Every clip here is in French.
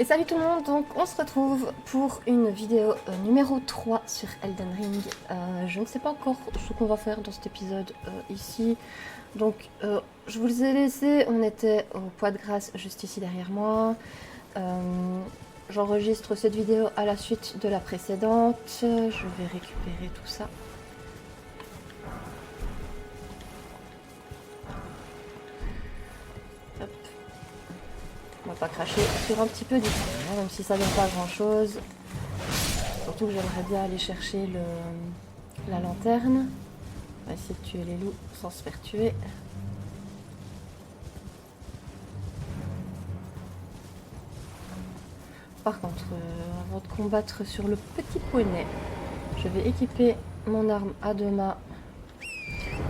Et salut tout le monde, donc on se retrouve pour une vidéo numéro 3 sur Elden Ring. Je ne sais pas encore ce qu'on va faire dans cet épisode ici. Donc je vous ai laissé, on était au Poids de Grâce juste ici derrière moi. J'enregistre cette vidéo à la suite de la précédente. Je vais récupérer tout ça. Hop. On va pas cracher sur un petit peu du temps, même si ça donne pas grand chose. Surtout que j'aimerais bien aller chercher la lanterne. On va essayer de tuer les loups sans se faire tuer. Par contre, avant de combattre sur le petit poney, je vais équiper mon arme à deux mains.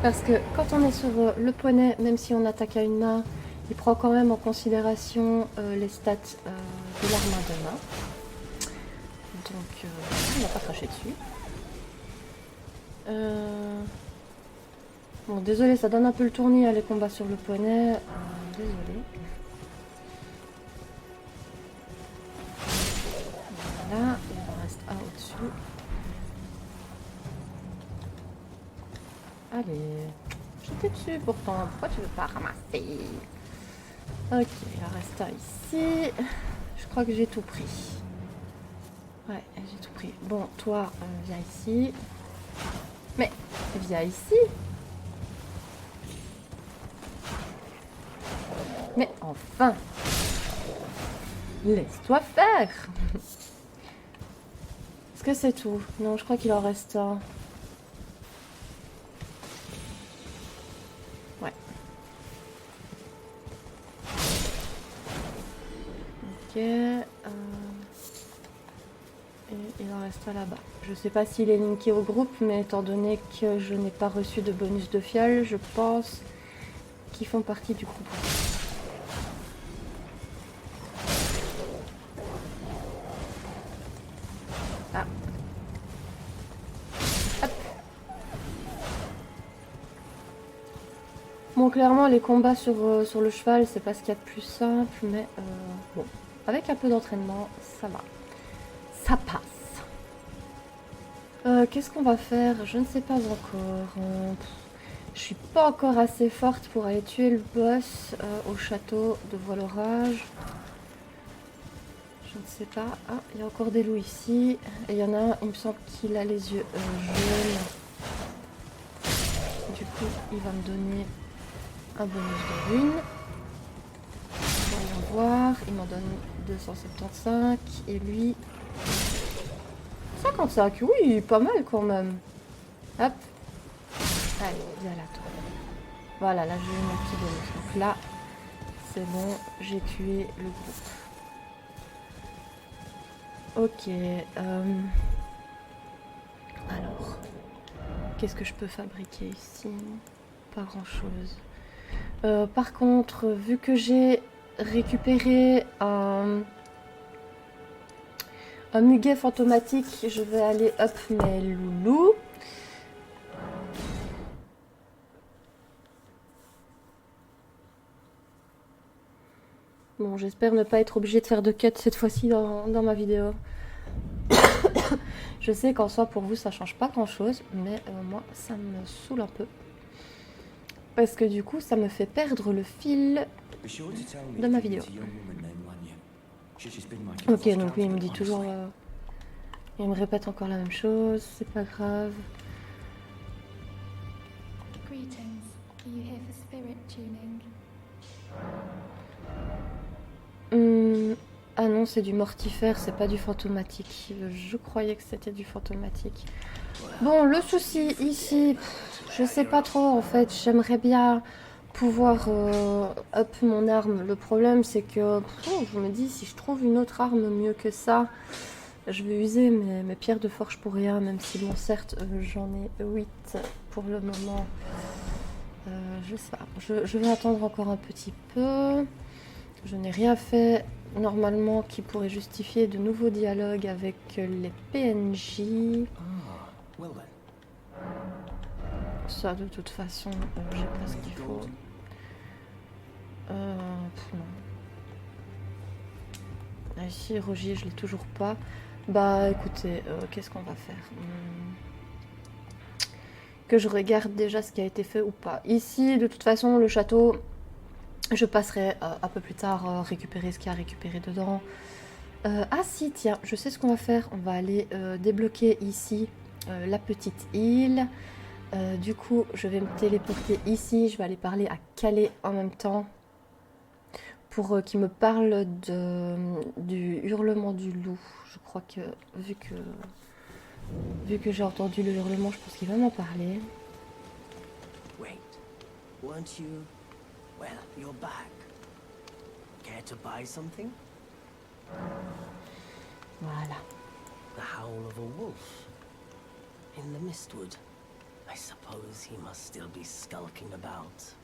Parce que quand on est sur le poney, même si on attaque à une main, il prend quand même en considération les stats de l'arme à deux mains. Donc, on va pas cracher dessus. Bon, désolé, ça donne un peu le tournis les combats sur le poney. Désolé. Voilà, il en reste un au-dessus. Allez, j'étais dessus pourtant. Pourquoi tu veux pas ramasser? Ok, il en reste un ici. Je crois que j'ai tout pris. Ouais, j'ai tout pris. Bon, toi, viens ici. Mais, viens ici. Mais enfin, laisse-toi faire. Est-ce que c'est tout? Non, je crois qu'il en reste un. Ouais. Ok. Et il en reste un là-bas. Je sais pas s'il est linké au groupe, mais étant donné que je n'ai pas reçu de bonus de fiole, je pense qu'ils font partie du groupe. Ah. Hop. Bon, clairement, les combats sur le cheval, c'est pas ce qu'il y a de plus simple, mais bon, avec un peu d'entraînement, ça va. Ça passe. Qu'est-ce qu'on va faire? Je ne sais pas encore. Je suis pas encore assez forte pour aller tuer le boss au château de Voile-Orage. Je ne sais pas. Ah, il y a encore des loups ici. Et il y en a un, il me semble qu'il a les yeux jaunes. Du coup, il va me donner un bonus de rune. Voyons voir. Il m'en donne 275. Et lui... 55, oui, pas mal quand même. Hop. Allez, viens là, toi. Voilà, là j'ai eu mon petit bonus. Donc là, c'est bon, j'ai tué le groupe. Ok. Alors, qu'est-ce que je peux fabriquer ici? Pas grand-chose. Par contre, vu que j'ai récupéré un muguet fantomatique, je vais aller up mes loulous. Bon, j'espère ne pas être obligée de faire de cut cette fois-ci dans ma vidéo. Je sais qu'en soi, pour vous, ça change pas grand-chose, mais moi, ça me saoule un peu. Parce que du coup, ça me fait perdre le fil de ma vidéo. Ok, donc oui, il me dit toujours... il me répète encore la même chose, c'est pas grave. Ah non, c'est du mortifère, c'est pas du fantomatique. Je croyais que c'était du fantomatique. Bon, le souci ici, je sais pas trop en fait. J'aimerais bien pouvoir up mon arme. Le problème, c'est que je me dis, si je trouve une autre arme mieux que ça, je vais user mes pierres de forge pour rien, même si bon, certes, j'en ai 8 pour le moment. Je sais pas, je vais attendre encore un petit peu. Je n'ai rien fait normalement qui pourrait justifier de nouveaux dialogues avec les PNJ. Ça, de toute façon, j'ai pas ce qu'il faut. Non. ici, Rogier, je l'ai toujours pas. Bah écoutez, qu'est-ce qu'on va faire? Que je regarde déjà ce qui a été fait ou pas. Ici, de toute façon, le château, je passerai un peu plus tard récupérer ce qu'il y a à récupérer dedans. Ah si, tiens, je sais ce qu'on va faire. On va aller débloquer ici la petite île. Du coup, je vais me téléporter ici. Je vais aller parler à Calais en même temps pour qu'il me parle du hurlement du loup. Je crois que vu que j'ai entendu le hurlement, je pense qu'il va m'en parler. Wait, weren't you? Well, you're back. Care to buy something? Voilà. The howl of a wolf in the mistwood. I suppose he must still be skulking about.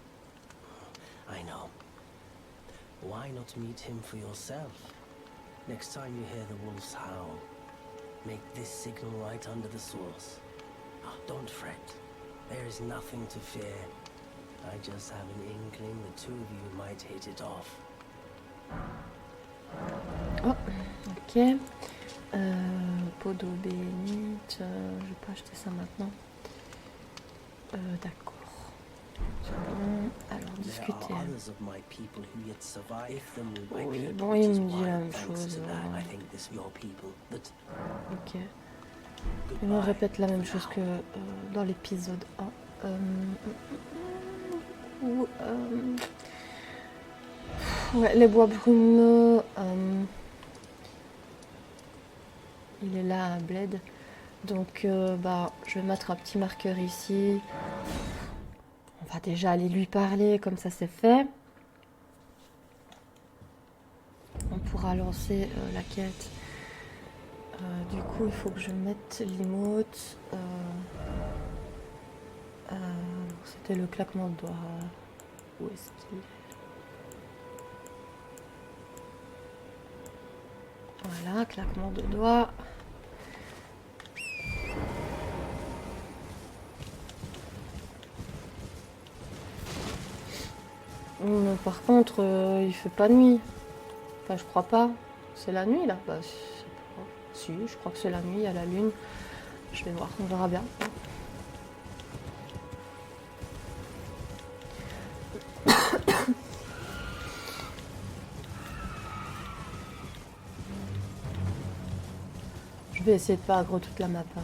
I know. Why not meet him for yourself? Next time you hear the wolf's howl, make this signal right under the source. Oh, don't fret. There is nothing to fear. I just have an inkling the two of you might hit it off. Oh, ok. Pot d'eau bénite. Je vais pas acheter ça maintenant. D'accord. Alors, discuter. Oui, bon, il me dit la même chose. Ok. Il me répète la même chose que dans l'épisode 1. Ouais, les bois brumeux. Il est là, à Bled. Donc, bah, je vais mettre un petit marqueur ici. On va déjà aller lui parler, comme ça c'est fait. On pourra lancer la quête. Du coup, il faut que je mette l'emote. C'était le claquement de doigts. Où est-ce qu'il est? Voilà, claquement de doigts. Par contre, il fait pas nuit. Enfin, je crois pas. C'est la nuit là. Bah, si, je crois que c'est la nuit, il y a la lune. Je vais voir, on verra bien. Je vais essayer de pas aggro toute la map. Hein.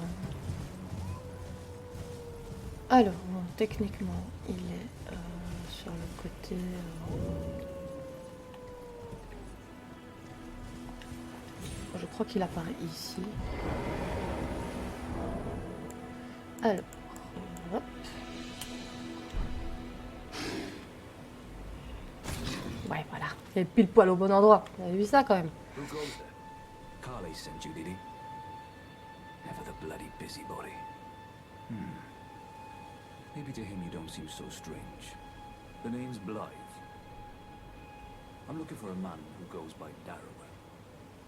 Alors, bon, techniquement, il est sur le côté. Je crois qu'il apparaît ici. Alors, hop. Ouais, voilà. Il est pile poil au bon endroit. Vous avez vu ça quand même. Who goes there? Carly sent you, did he? Never the bloody busybody. Maybe to him you don't seem so strange. The name's Blythe. I'm looking for a man who goes by Darrowell.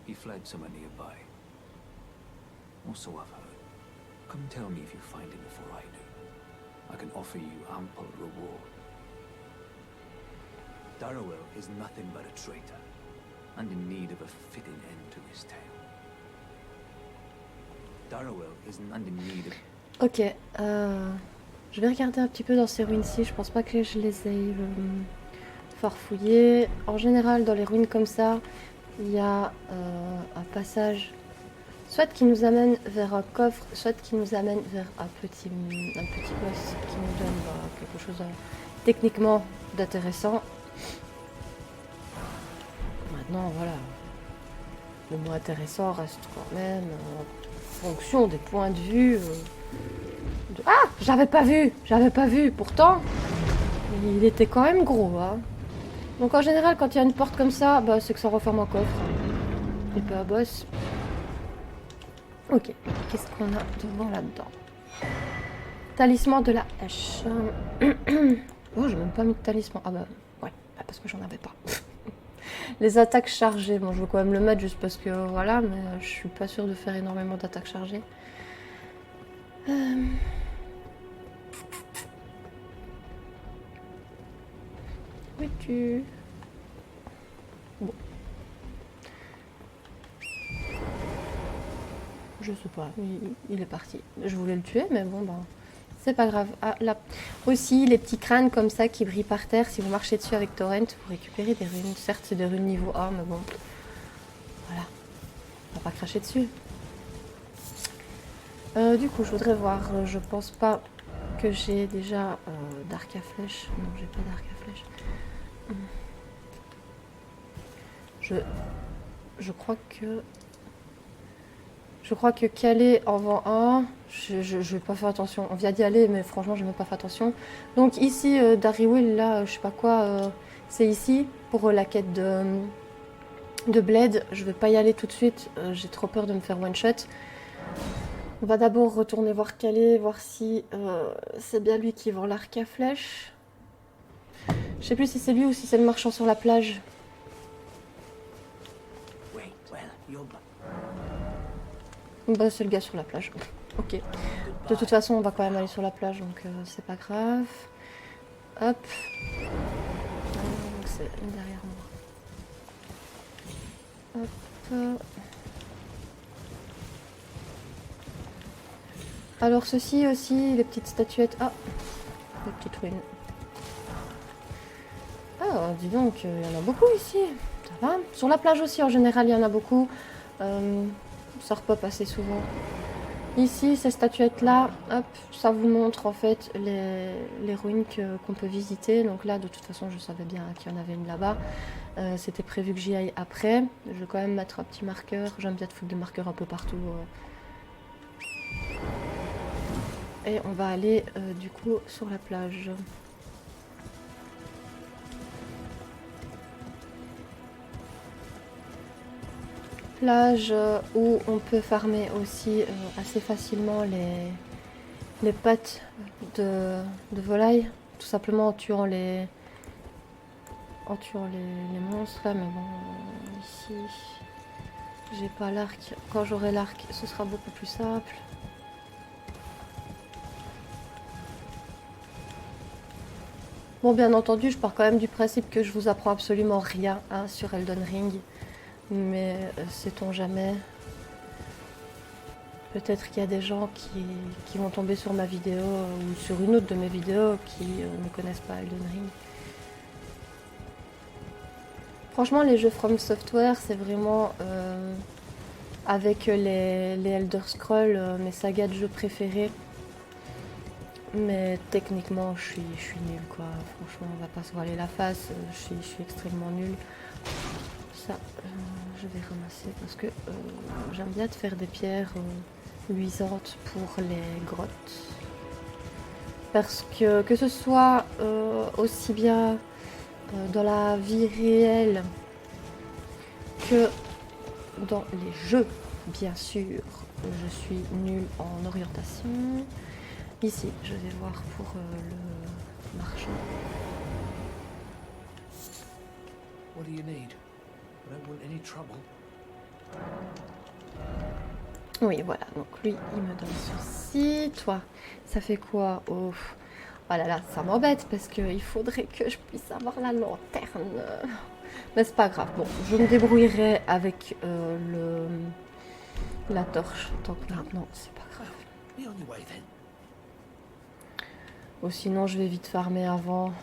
He fled somewhere nearby. Or so I've heard. Come tell me if you find him before I do. I can offer you ample reward. Darrowell is nothing but a traitor, and in need of a fitting end to his tale. Darrowell is in need of... Ok, je vais regarder un petit peu dans ces ruines-ci. Je pense pas que je les ai farfouillées. En général, dans les ruines comme ça, il y a un passage, soit qui nous amène vers un coffre, soit qui nous amène vers un petit boss qui nous donne quelque chose techniquement d'intéressant. Maintenant, voilà, le mot intéressant reste quand même en fonction des points de vue. Ah, j'avais pas vu. Pourtant, il était quand même gros. Hein. Donc en général, quand il y a une porte comme ça, bah, c'est que ça referme un coffre. Et pas un boss. Ok, qu'est-ce qu'on a devant là-dedans? Talisman de la hache. Oh, j'ai même pas mis de talisman. Ah bah, ouais, parce que j'en avais pas. Les attaques chargées, bon, je veux quand même le mettre juste parce que voilà, mais je suis pas sûre de faire énormément d'attaques chargées. Où es-tu? Bon. Je sais pas, il est parti. Je voulais le tuer, mais bon, ben, c'est pas grave. Ah, là. Aussi, les petits crânes comme ça qui brillent par terre, si vous marchez dessus avec Torrent, vous récupérez des runes. Certes, c'est des runes niveau A, mais bon, voilà. On va pas cracher dessus. Du coup, je voudrais voir. Je pense pas que j'ai déjà d'arc à flèche. Non, j'ai pas d'arc à flèche. Je crois que... Je crois que Calais en vend un. Je vais pas faire attention. On vient d'y aller, mais franchement, je n'ai même pas fait attention. Donc ici, Darrywill, là, je sais pas quoi, c'est ici, pour la quête de Blade. Je vais pas y aller tout de suite. J'ai trop peur de me faire one-shot. On va d'abord retourner voir Calais, voir si c'est bien lui qui vend l'arc à flèche. Je sais plus si c'est lui ou si c'est le marchand sur la plage. Bah, c'est le gars sur la plage. Ok. De toute façon, on va quand même aller sur la plage, donc c'est pas grave. Hop. Donc c'est derrière moi. Hop. Alors ceci aussi, les petites statuettes. Ah, les petites ruines. Ah, dis donc, il y en a beaucoup ici. Ça va. Sur la plage aussi, en général, il y en a beaucoup. Ça repop assez souvent. Ici, ces statuettes-là, hop, ça vous montre en fait les ruines qu'on peut visiter. Donc là, de toute façon, je savais bien qu'il y en avait une là-bas. C'était prévu que j'y aille après. Je vais quand même mettre un petit marqueur. J'aime bien de foutre des marqueurs un peu partout. Et on va aller du coup sur la plage. Plage où on peut farmer aussi assez facilement les pattes de volaille, tout simplement en tuant les monstres là, mais bon, ici j'ai pas l'arc. Quand j'aurai l'arc, ce sera beaucoup plus simple. Bon, bien entendu, je pars quand même du principe que je vous apprends absolument rien hein, sur Elden Ring. Mais sait-on jamais. Peut-être qu'il y a des gens qui vont tomber sur ma vidéo ou sur une autre de mes vidéos qui ne connaissent pas Elden Ring. Franchement, les jeux From Software, c'est vraiment avec les Elder Scrolls, mes sagas de jeux préférés. Mais techniquement, je suis nulle quoi. Franchement, on va pas se voiler la face. Je suis extrêmement nulle. Ça, je vais ramasser parce que j'aime bien de faire des pierres luisantes pour les grottes. Parce que ce soit aussi bien dans la vie réelle que dans les jeux, bien sûr, je suis nulle en orientation. Ici, je vais voir pour le marchand. What do you need? I don't want any trouble. Oui, voilà. Donc lui, il me donne ceci. Toi, ça fait quoi? Oh, oh là là, ça m'embête parce qu'il faudrait que je puisse avoir la lanterne. Mais c'est pas grave. Bon, je me débrouillerai avec la torche. Tant que maintenant, c'est pas grave. Be on your way then. Ou sinon, je vais vite farmer avant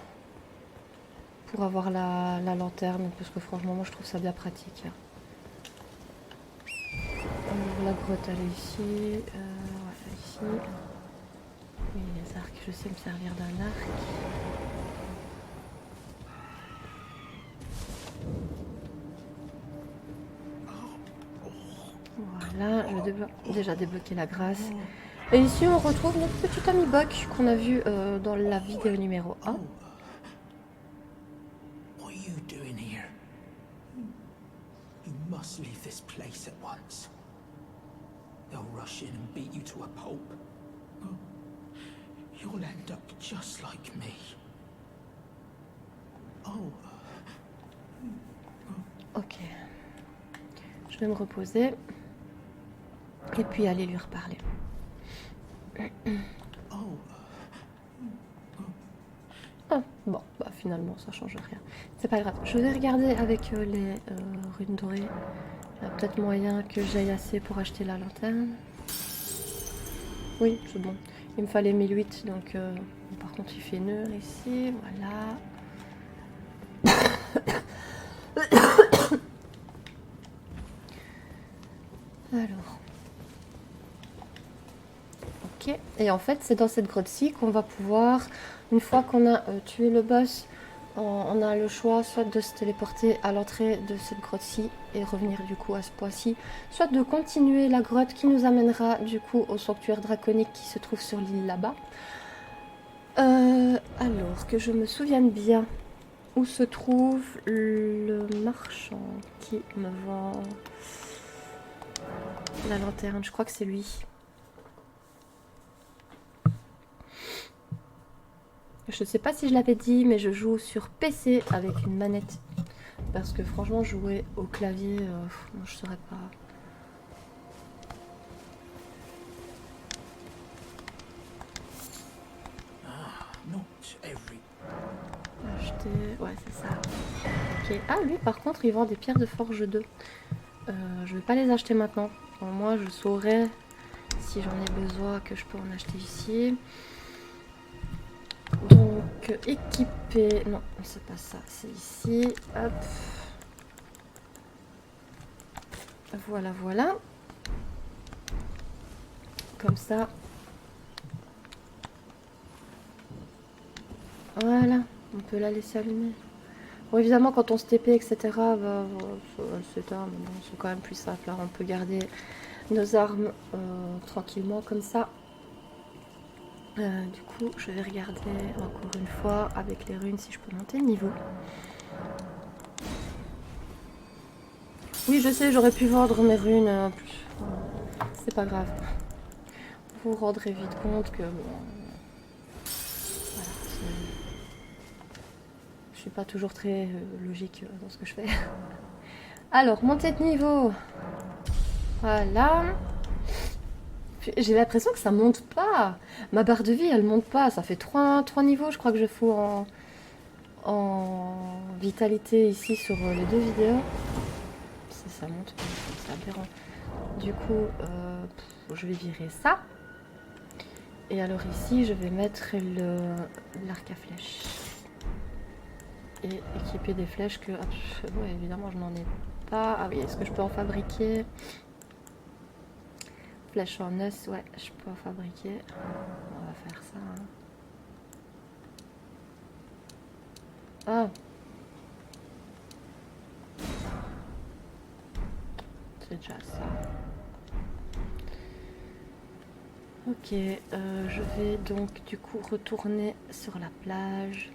pour avoir la lanterne, parce que franchement, moi, je trouve ça bien pratique. Alors, la grotte, elle est ici. On va faire ici. Oui, les arcs, je sais me servir d'un arc. Voilà, je vais déjà débloquer la grâce. Et ici, on retrouve notre petit ami Buck qu'on a vu dans la vidéo numéro 1. What are you doing here? You must leave this place at once. They'll rush in and beat you to a pulp. You'll end up just like me. Oh. Ok. Je vais me reposer. Et puis aller lui reparler. Ah, bon, bah finalement ça change rien. C'est pas grave. Je vais regarder avec les runes dorées. Il y a peut-être moyen que j'aille assez pour acheter la lanterne. Oui, c'est bon. Il me fallait 1008, donc par contre il fait nœud ici, voilà. Alors. Ok, et en fait c'est dans cette grotte-ci qu'on va pouvoir, une fois qu'on a tué le boss, on a le choix soit de se téléporter à l'entrée de cette grotte-ci et revenir du coup à ce point-ci, soit de continuer la grotte qui nous amènera du coup au sanctuaire draconique qui se trouve sur l'île là-bas. Alors que je me souvienne bien où se trouve le marchand qui me vend la lanterne, je crois que c'est lui. Je sais pas si je l'avais dit, mais je joue sur PC avec une manette. Parce que franchement, jouer au clavier, moi, je saurais pas. Acheter, ouais, c'est ça. Ok. Ah, lui, par contre, il vend des pierres de forge 2. Je vais pas les acheter maintenant. Moi, je saurais si j'en ai besoin que je peux en acheter ici. Donc, équiper... Non, c'est pas ça, c'est ici. Hop. Voilà, voilà. Comme ça. Voilà, on peut la laisser allumer. Bon, évidemment, quand on se TP, etc., c'est quand même plus simple. Là, on peut garder nos armes tranquillement, comme ça. Du coup, je vais regarder encore une fois avec les runes si je peux monter le niveau. Oui, je sais, j'aurais pu vendre mes runes. C'est pas grave. Vous vous rendrez vite compte que... Bon, voilà, je suis pas toujours très logique dans ce que je fais. Alors, montée de niveau. Voilà. J'ai l'impression que ça monte pas. Ma barre de vie, elle monte pas. Ça fait 3 niveaux, je crois que je fous en vitalité ici sur les 2 vidéos. Ça monte pas, c'est aberrant. Du coup, je vais virer ça. Et alors ici, je vais mettre l'arc à flèches. Et équiper des flèches que... ouais, évidemment, je n'en ai pas. Ah oui, est-ce que je peux en fabriquer? Flèche en os, ouais, je peux en fabriquer. On va faire ça. Hein. Ah. C'est déjà ça. Ok, je vais donc du coup retourner sur la plage.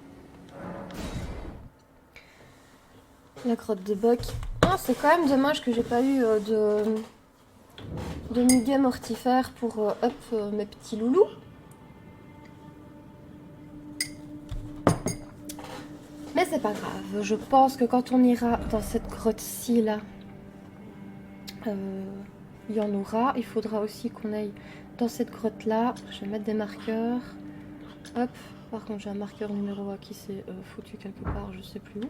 La grotte de Boc. Ah, c'est quand même dommage que j'ai pas eu de muguet mortifère pour up mes petits loulous. Mais c'est pas grave, je pense que quand on ira dans cette grotte-ci là, il y en aura. Il faudra aussi qu'on aille dans cette grotte là. Je vais mettre des marqueurs. Hop, par contre j'ai un marqueur numéro 1 qui s'est foutu quelque part, je sais plus où.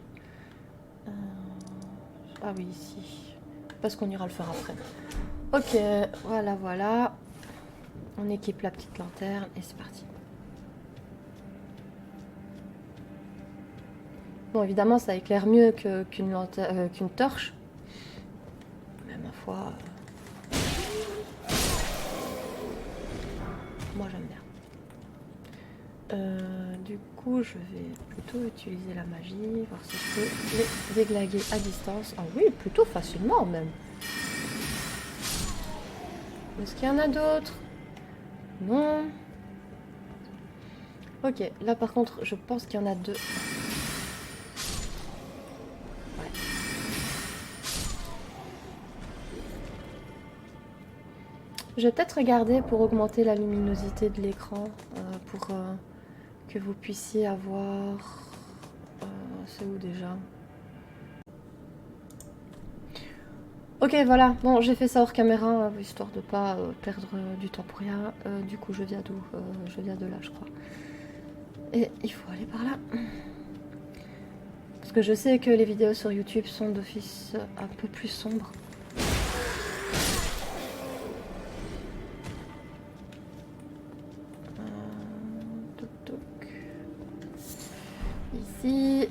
Ah oui, ici. Parce qu'on ira le faire après. Ok, voilà, voilà. On équipe la petite lanterne et c'est parti. Bon, évidemment, ça éclaire mieux qu'une torche. Mais ma foi... moi, j'aime bien. Du coup, je vais plutôt utiliser la magie, voir si je peux les déglaguer à distance. Ah oui, plutôt facilement même. Est-ce qu'il y en a d'autres? Non. Ok, là par contre, je pense qu'il y en a 2. Ouais. Je vais peut-être regarder pour augmenter la luminosité de l'écran, pour que vous puissiez avoir... c'est où déjà? Ok, voilà. Bon, j'ai fait ça hors caméra, histoire de pas perdre du temps pour rien. Du coup, je viens d'où? Je viens de là, je crois. Et il faut aller par là. Parce que je sais que les vidéos sur YouTube sont d'office un peu plus sombres. ici,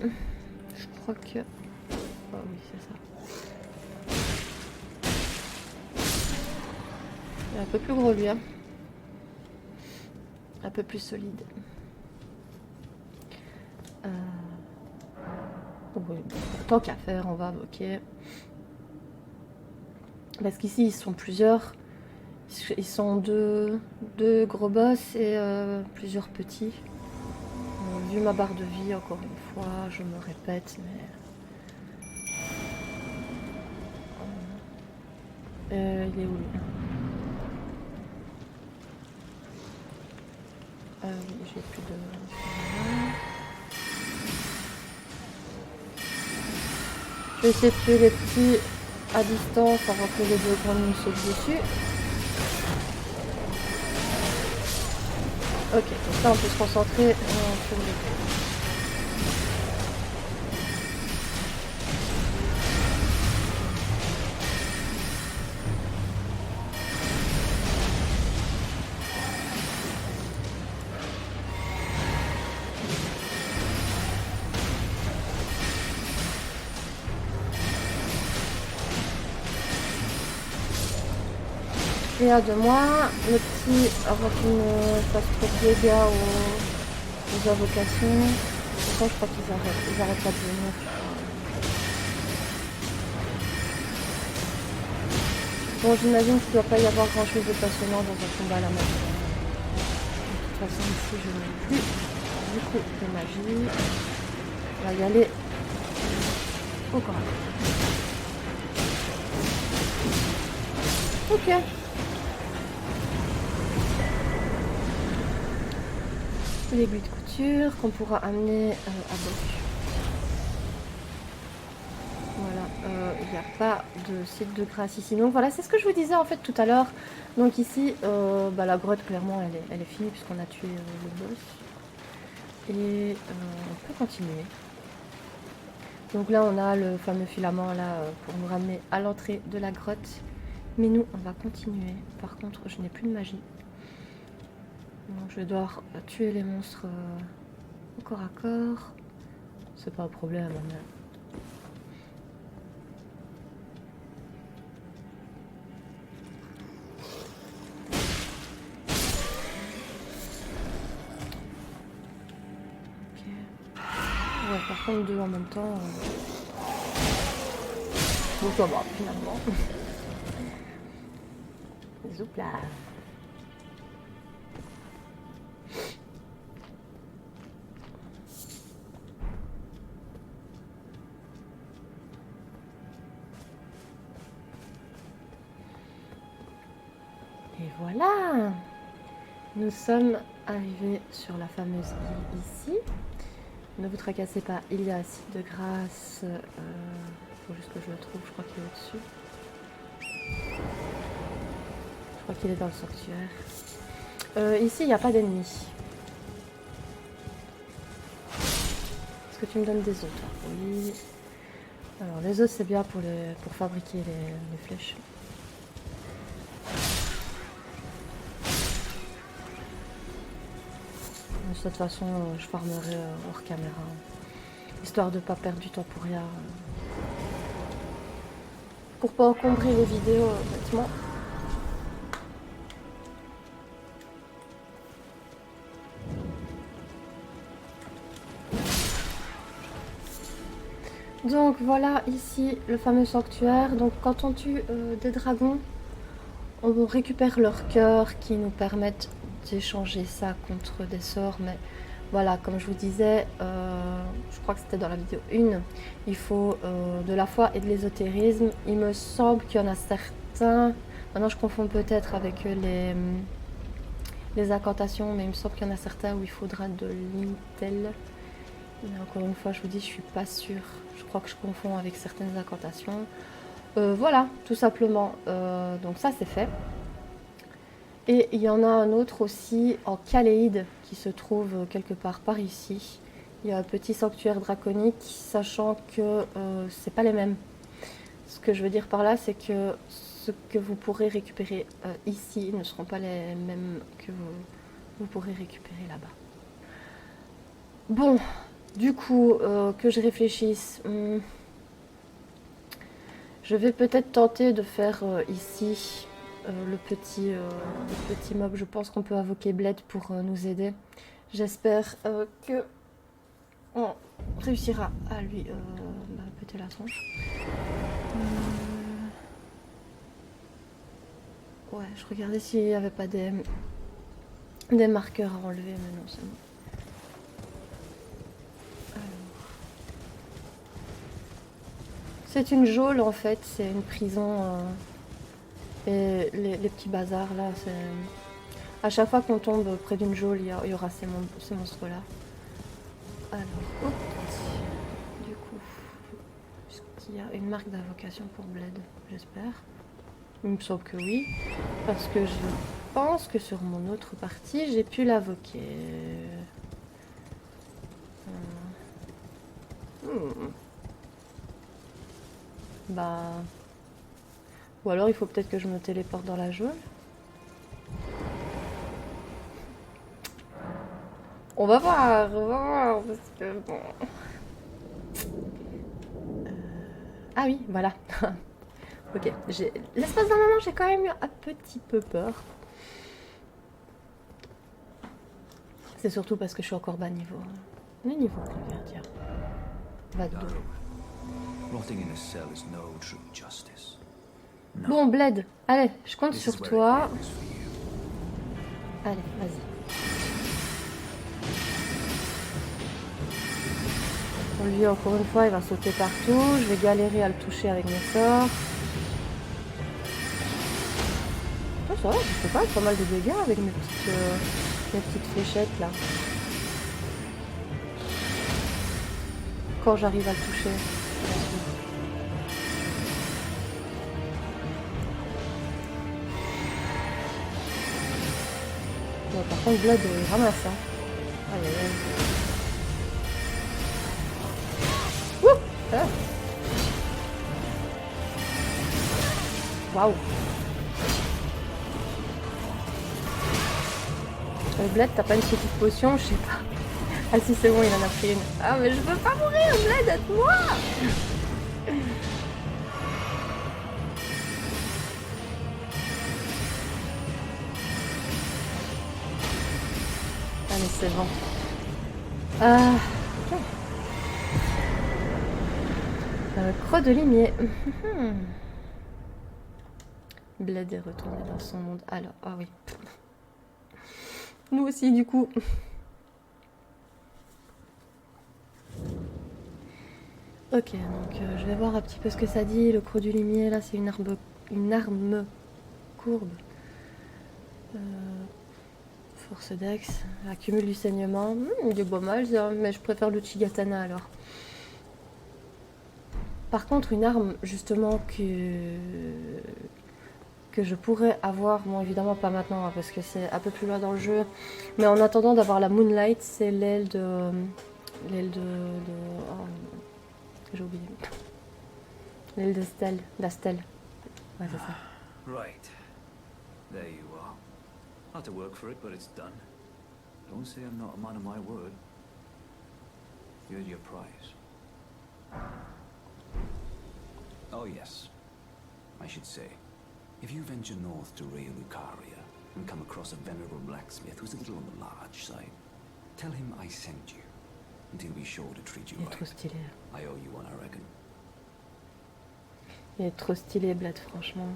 je crois que... Oh oui, c'est ça. Il est un peu plus gros lui, hein. Un peu plus solide. Oui, tant qu'à faire, on va invoquer. Parce qu'ici, ils sont plusieurs. Ils sont deux gros boss et plusieurs petits. Vu ma barre de vie, encore une fois, je me répète, mais... il est où lui? Oui, j'ai plus de... Je vais essayer de tuer les petits à distance avant que les deux grands nous sautent dessus. Ok, donc là on peut se concentrer sur les deux. Et à de moi, le petit, avant qu'il ne fasse trop de dégâts aux invocations, pourtant je crois qu'ils arrêtent pas de venir. Bon, j'imagine qu'il ne doit pas y avoir grand chose de passionnant dans un combat à la magie. De toute façon, ici je n'ai plus du coup de magie. On va y aller au corps. Ok. L'aiguille de couture qu'on pourra amener à Boc. Voilà, il n'y a pas de site de grâce ici. Donc voilà, c'est ce que je vous disais en fait tout à l'heure. Donc ici, la grotte clairement elle est finie puisqu'on a tué le boss. Et on peut continuer. Donc là on a le fameux filament là pour nous ramener à l'entrée de la grotte. Mais nous on va continuer. Par contre je n'ai plus de magie. Donc je vais devoir tuer les monstres au corps à corps. C'est pas un problème. Mais... ok. Ouais, par contre deux en même temps. Bon ça va finalement. Zoup là. Et voilà, nous sommes arrivés sur la fameuse île ici. Ne vous tracassez pas, il y a un site de grâce. Faut juste que je le trouve, je crois qu'il est au-dessus. Je crois qu'il est dans le sanctuaire. Ici, il n'y a pas d'ennemis. Est-ce que tu me donnes des os, toi? Oui. Alors, les os, c'est bien pour fabriquer les flèches. De toute façon, je farmerai hors caméra. Histoire de ne pas perdre du temps pour rien. Pour pas encombrer les vidéos, honnêtement. Donc voilà ici le fameux sanctuaire. Donc quand on tue des dragons, on récupère leur cœur qui nous permettent d'échanger ça contre des sorts. Mais voilà, comme je vous disais, je crois que c'était dans la vidéo 1, il faut de la foi et de l'ésotérisme. Il me semble qu'il y en a certains, maintenant je confonds peut-être avec les incantations, mais il me semble qu'il y en a certains où il faudra de l'intel. Mais encore une fois, je vous dis, je suis pas sûre. Je crois que je confonds avec certaines incantations. Voilà, tout simplement. Donc ça, c'est fait. Et il y en a un autre aussi en Caléide qui se trouve quelque part par ici. Il y a un petit sanctuaire draconique, sachant que c'est pas les mêmes. Ce que je veux dire par là, c'est que ce que vous pourrez récupérer ici ne seront pas les mêmes que vous pourrez récupérer là-bas. Bon, Du coup, que je réfléchisse. Je vais peut-être tenter de faire ici le petit mob. Je pense qu'on peut invoquer Bled pour nous aider. J'espère que on réussira à lui péter la tronche. Ouais, je regardais s'il n'y avait pas des marqueurs à enlever, mais non, c'est bon. C'est une geôle en fait, c'est une prison. Et les petits bazars là, c'est. À chaque fois qu'on tombe près d'une geôle, il y aura ces monstres là. Alors, hop, du coup, est-ce qu'il y a une marque d'invocation pour Bled? J'espère. Il me semble que oui, parce que je pense que sur mon autre partie, j'ai pu l'invoquer. Bah... Ou alors il faut peut-être que je me téléporte dans la geôle. On va voir, parce que bon... Ah oui, voilà. Ok, l'espace d'un moment, j'ai quand même eu un petit peu peur. C'est surtout parce que je suis encore bas niveau. Le niveau combien, tiens? 22. Rotting in a cell is no true justice. No. Bon, Bled, allez, je compte This sur is where toi. it ends for you. Allez, vas-y. Lui, encore une fois, il va sauter partout. Je vais galérer à le toucher avec mes sorts. Ça va, je fais pas pas mal de dégâts avec mes petites fléchettes là. Quand j'arrive à le toucher. Bon, par contre, Blood, il ramasse. Hein. Aïe, aïe, aïe. Ouh, ah. Waouh. Bled, t'as pas une petite potion? Je sais pas. Ah si, c'est bon, il en a pris une. Ah mais je veux pas mourir, Bled, aide-moi! Allez, c'est bon. Ok. Creux de limier. Bled est retourné dans son monde. Alors, ah oui. Nous aussi, du coup. Ok, donc je vais voir un petit peu ce que ça dit. Le creux du limier, là, c'est une arme courbe. Force Dex. Accumule du saignement. Il est pas mal, ça, mais je préfère le Chigatana alors. Par contre, une arme, justement, que je pourrais avoir, bon évidemment pas maintenant hein, parce que c'est un peu plus loin dans le jeu, mais en attendant d'avoir la Moonlight, c'est l'aile de... Oh, j'ai oublié. L'aile d'Astel. Ouais, c'est ça. Right. There you are. Had to work for it, but it's done. Don't say I'm not a man of my word. You're your prize. Oh yes. I should say, if you venture north to Rea Lucaria and come across a venerable blacksmith who's a little on the large side, tell him I sent you, and he'll be sure to treat you Il est right. trop stylé. I owe you one, I reckon. Il est trop stylé, Bled, franchement.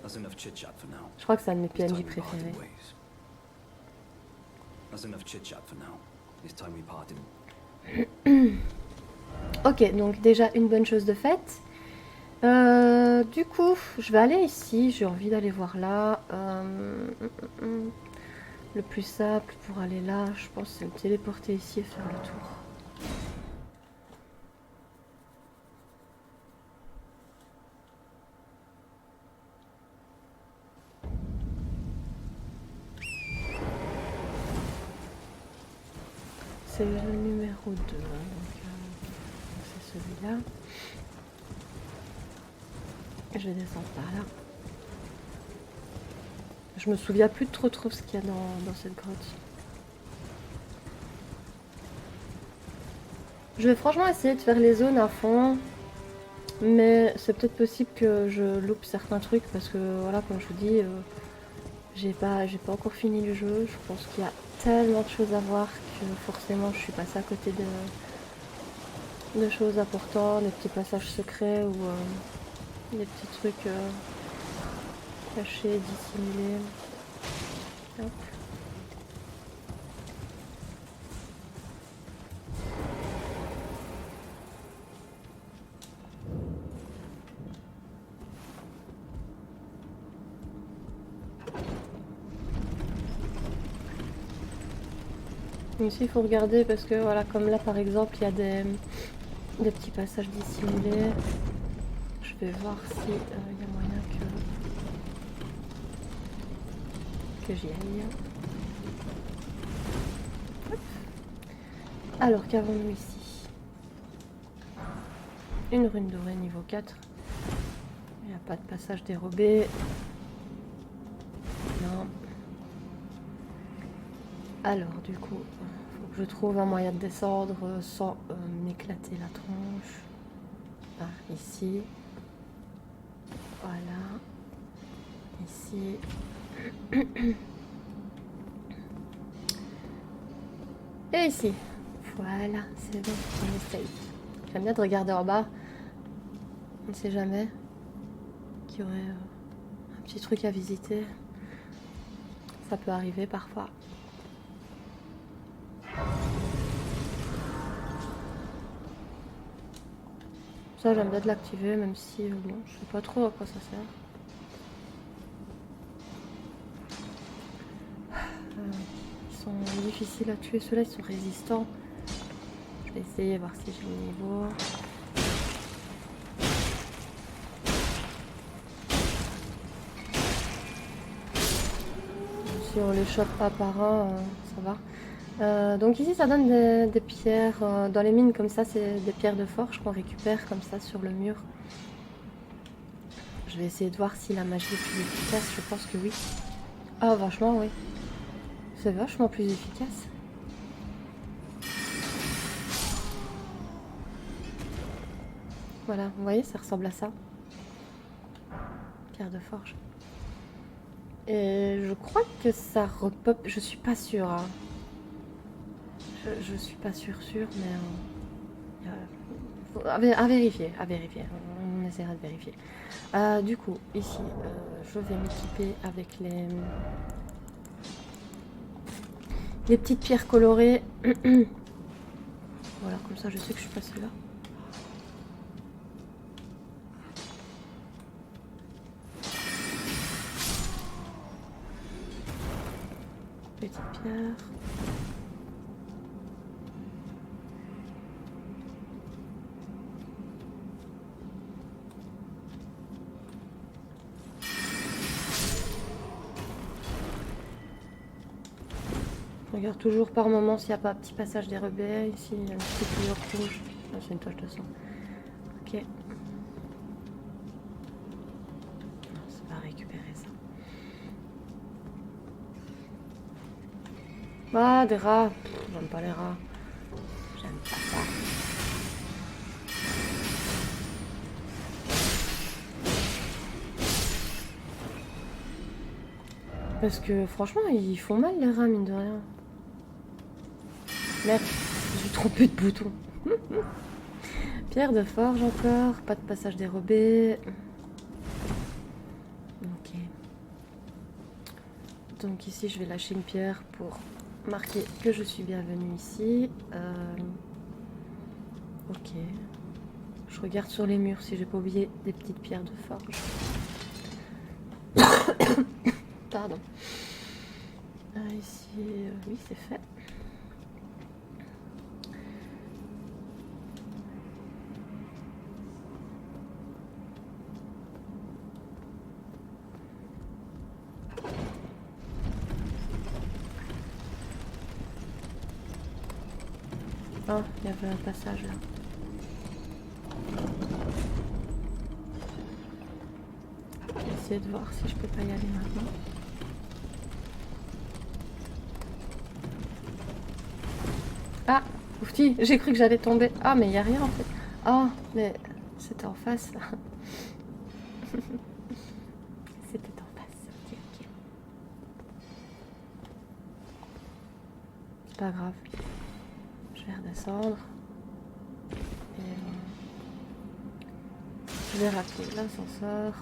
That's enough chit-chat for now. Je crois que c'est un de mes It's PNJ time we parted préférés. ways. That's enough chit-chat for now. It's time we parted. Ok, donc déjà une bonne chose de faite. Du coup, je vais aller ici. J'ai envie d'aller voir là. Le plus simple pour aller là, je pense, c'est me téléporter ici et faire le tour. C'est le numéro 2, donc c'est celui-là. Je vais descendre par là. Je me souviens plus de trop ce qu'il y a dans cette grotte. Je vais franchement essayer de faire les zones à fond. Mais c'est peut-être possible que je loupe certains trucs parce que voilà, comme je vous dis, j'ai pas encore fini le jeu. Je pense qu'il y a tellement de choses à voir que forcément je suis passée à côté de choses importantes, des petits passages secrets ou des petits trucs cachés, dissimulés. Hop. Ici il faut regarder parce que voilà, comme là par exemple il y a des petits passages dissimulés. Je vais voir si il y a moyen que j'y aille. Hop. Alors qu'avons-nous ici? Une rune dorée niveau 4. Il n'y a pas de passage dérobé. Non. Alors du coup, faut que je trouve un moyen de descendre sans m'éclater la tronche. Par ici. Voilà. Ici. Et ici. Voilà, c'est bon, on est safe. J'aime bien de regarder en bas. On ne sait jamais qu'il y aurait un petit truc à visiter. Ça peut arriver parfois. Ça, j'aime bien de l'activer, même si bon, je sais pas trop à quoi ça sert. Ils sont difficiles à tuer. Ceux-là, ils sont résistants. Je vais essayer, voir si j'ai le niveau. Si on les chope pas par un, ça va. Donc ici, ça donne des pierres. Dans les mines, comme ça, c'est des pierres de forge qu'on récupère comme ça sur le mur. Je vais essayer de voir si la magie est plus efficace. Je pense que oui. Ah, vachement, oui. C'est vachement plus efficace. Voilà, vous voyez, ça ressemble à ça. Pierre de forge. Et je crois que ça repop. Je suis pas sûre. Hein. Je suis pas sûre, mais à vérifier, à vérifier. On essaiera de vérifier. Du coup, ici, je vais m'équiper avec les petites pierres colorées. Voilà, comme ça, je sais que je suis passée là. Petite pierre. Je regarde toujours par moment s'il n'y a pas un petit passage dérobé. Ici, il y a un petit tuyau rouge. Ah, c'est une toche de sang. Ok. Non, c'est pas récupérer ça. Ah, des rats. J'aime pas les rats. J'aime pas ça. Parce que franchement, ils font mal les rats, mine de rien. Merde, j'ai trompé de bouton. Pierre de forge encore, pas de passage dérobé. Ok. Donc ici, je vais lâcher une pierre pour marquer que je suis bienvenue ici. Ok. Je regarde sur les murs si j'ai pas oublié des petites pierres de forge. Pardon. Ici, oui, c'est fait. Ah, il y avait un passage là. Je vais essayer de voir si je peux pas y aller maintenant. Ah, ouf, Si, j'ai cru que j'allais tomber. Ah, mais il n'y a rien en fait. Ah, mais c'était en face. C'était en face. Ok, ok. C'est pas grave. Je vais redescendre. Et je vais rater l'ascenseur.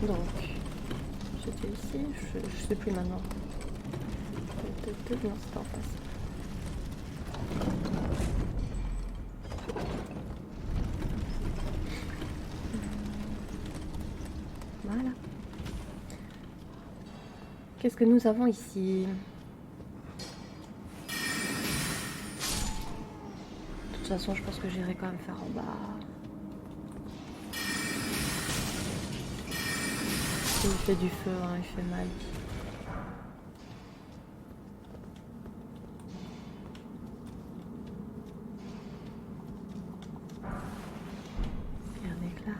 Donc, j'étais ici, je sais plus maintenant. Non, c'était en face. Voilà. Qu'est-ce que nous avons ici? De toute façon, je pense que j'irai quand même faire en bas. Il fait du feu, hein, il fait mal. Regardez que là.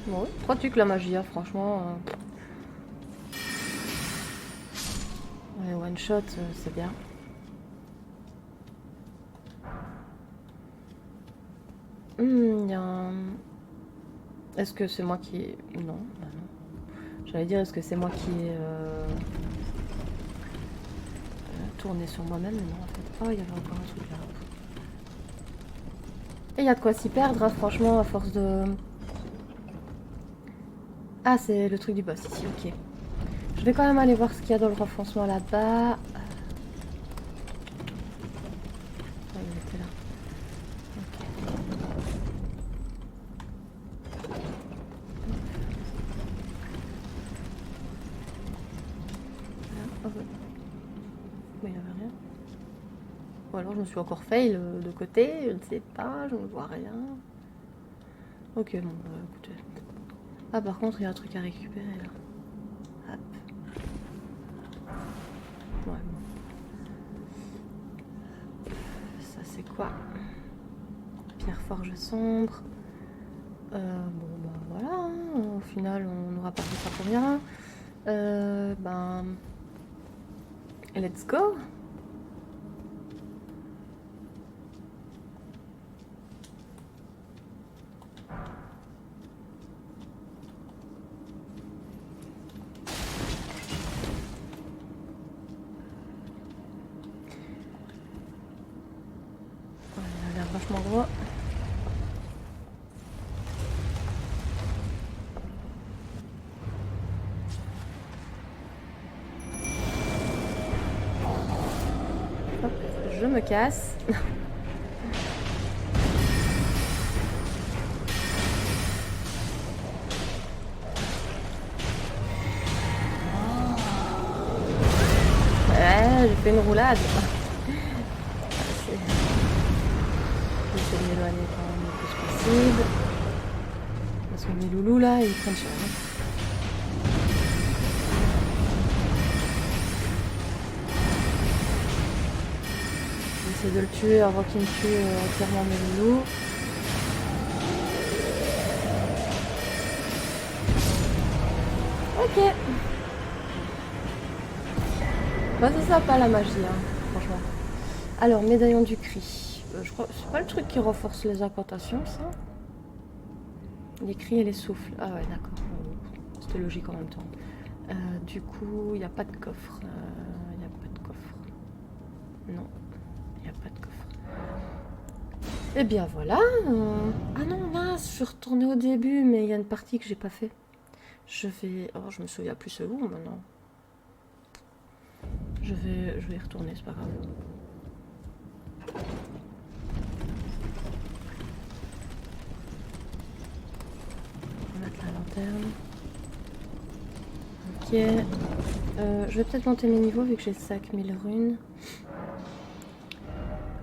Bon, pratique la magie, hein, franchement. Ouais, one shot, c'est bien. Y a un... Est-ce que c'est moi qui... Non, bah non. J'allais dire, est-ce que c'est moi qui ai tourné sur moi-même, mais non, en fait. Oh, il y avait encore un truc là. Et il y a de quoi s'y perdre, hein, franchement, à force de... Ah, c'est le truc du boss ici, ok. Je vais quand même aller voir ce qu'il y a dans le renfoncement là-bas. Ah, il était là. Ok. Ah, oh, ouais. Mais il n'y avait rien. Ou alors je me suis encore fail de côté, je ne sais pas, je ne vois rien. Ok, bon, bah, écoutez. Ah, par contre, il y a un truc à récupérer là. Hop. Ouais, bon. Ça, c'est quoi? Pierre forge sombre. Bon, bah voilà. Hein. Au final, on n'aura pas fait ça pour rien. Ben. Let's go! Vachement gros. Hop, je me casse. Ouais, j'ai fait une roulade. De m'éloigner quand même le plus possible. Parce que mes loulous là, ils prennent cher. Hein. J'essaie de le tuer avant qu'il me tue entièrement mes loulous. Ok. Bah c'est sympa la magie, hein, franchement. Alors, médaillon du cri. Je crois c'est pas le truc qui renforce les incantations, ça? Les cris et les souffles. Ah ouais, d'accord. C'était logique en même temps. Du coup, il n'y a pas de coffre. Il n'y a pas de coffre. Non, il n'y a pas de coffre. Et bien voilà. Ah non, mince, je suis retournée au début, mais il y a une partie que j'ai pas fait. Je vais... Oh, je me souviens plus c'est où maintenant. Je vais y retourner, c'est pas grave. On va mettre la lanterne. Ok. Je vais peut-être monter mes niveaux vu que j'ai 5000 runes.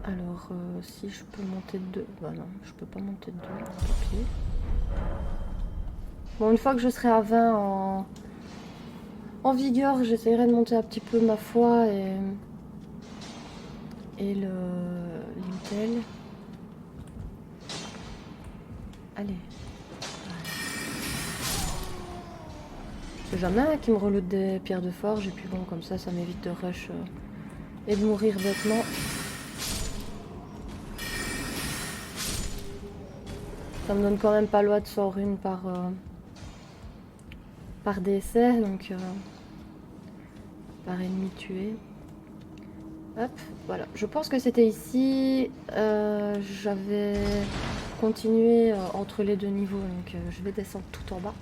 Alors, voir si je peux monter de 2. Bah non, je peux pas monter de 2. Tant pis. Bon, une fois que je serai à 20 en vigueur, j'essaierai de monter un petit peu ma foi et l'intel. Allez. C'est jamais un qui me reload des pierres de forge et puis bon, comme ça m'évite de rush et de mourir bêtement. Ça me donne quand même pas loin de 100 runes par décès, donc par ennemi tué. Hop, voilà. Je pense que c'était ici. J'avais continué entre les deux niveaux, donc je vais descendre tout en bas.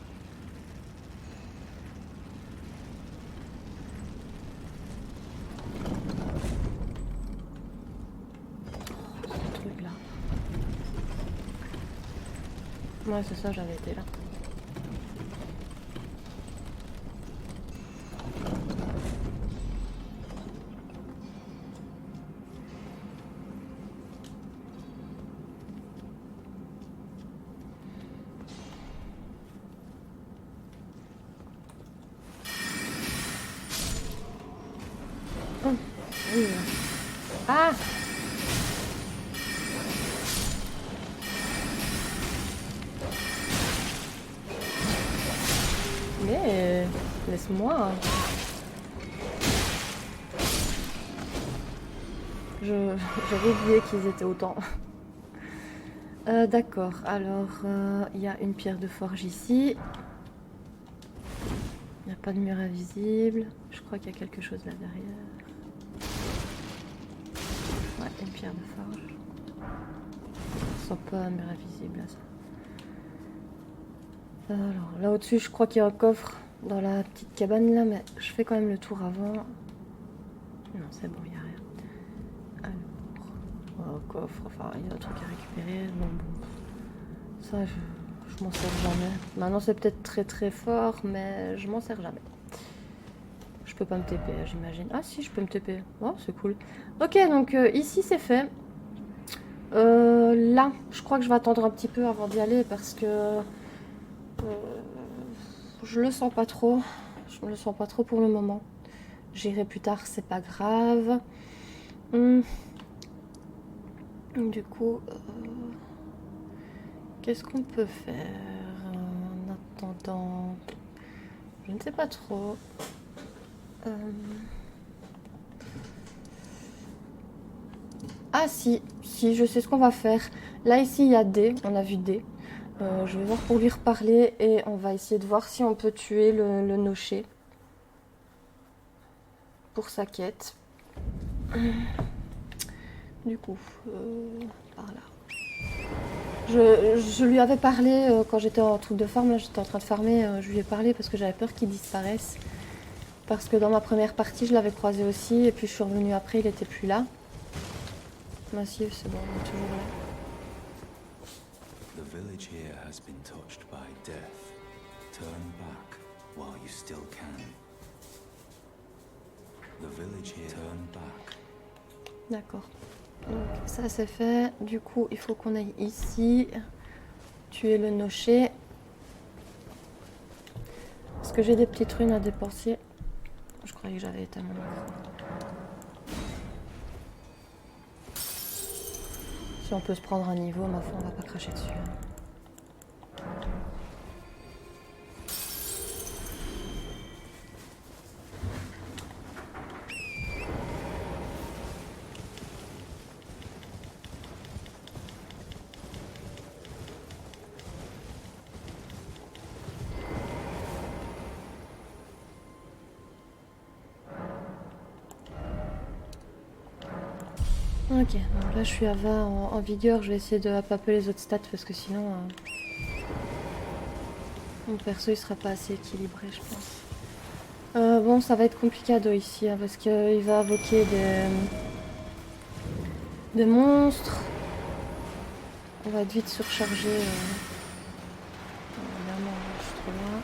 Ce truc là. Ouais, c'est ça, j'avais été là. Oui. Ah! Mais laisse-moi. J'avais oublié qu'ils étaient autant. D'accord, alors il y a une pierre de forge ici. Il n'y a pas de mur invisible. Je crois qu'il y a quelque chose là derrière. Ouais, une pierre de forge. Je sens pas un mur invisible là, ça. Alors là au-dessus, je crois qu'il y a un coffre dans la petite cabane là, mais je fais quand même le tour avant. Non, c'est bon, il n'y a rien. Alors, coffre, enfin, il y a un truc à récupérer. Bon. Ça, je m'en sers jamais. Maintenant, c'est peut-être très très fort, mais je m'en sers jamais. Je peux pas me TP, j'imagine. Ah si, je peux me TP. Oh, c'est cool. Ok, donc ici, c'est fait. Là, je crois que je vais attendre un petit peu avant d'y aller parce que je le sens pas trop. Je me le sens pas trop pour le moment. J'irai plus tard, c'est pas grave. Du coup, qu'est-ce qu'on peut faire en attendant? Je ne sais pas trop. Ah si, je sais ce qu'on va faire. Là ici il y a D, on a vu D. Je vais voir pour lui reparler et on va essayer de voir si on peut tuer le nocher pour sa quête. Du coup, par là. Je lui avais parlé quand j'étais en truc de farm, là j'étais en train de farmer, je lui ai parlé parce que j'avais peur qu'il disparaisse. Parce que dans ma première partie, je l'avais croisé aussi, et puis je suis revenue après, il était plus là. Massif, c'est bon, il est toujours là. The village here has been touched by death. Turn back while you still can. The village here, turn back. D'accord. Donc ça c'est fait. Du coup, il faut qu'on aille ici. Tuer le nocher. Est-ce que j'ai des petites runes à dépenser? Je croyais que j'avais été à mon niveau. Si on peut se prendre un niveau, ma foi, on va pas cracher dessus. Ok, donc là je suis à 20 en vigueur, je vais essayer de paper les autres stats parce que sinon mon perso il sera pas assez équilibré je pense. Bon ça va être complicado ici hein, parce qu'il va invoquer des monstres. On va être vite surchargé. Évidemment, je suis trop loin.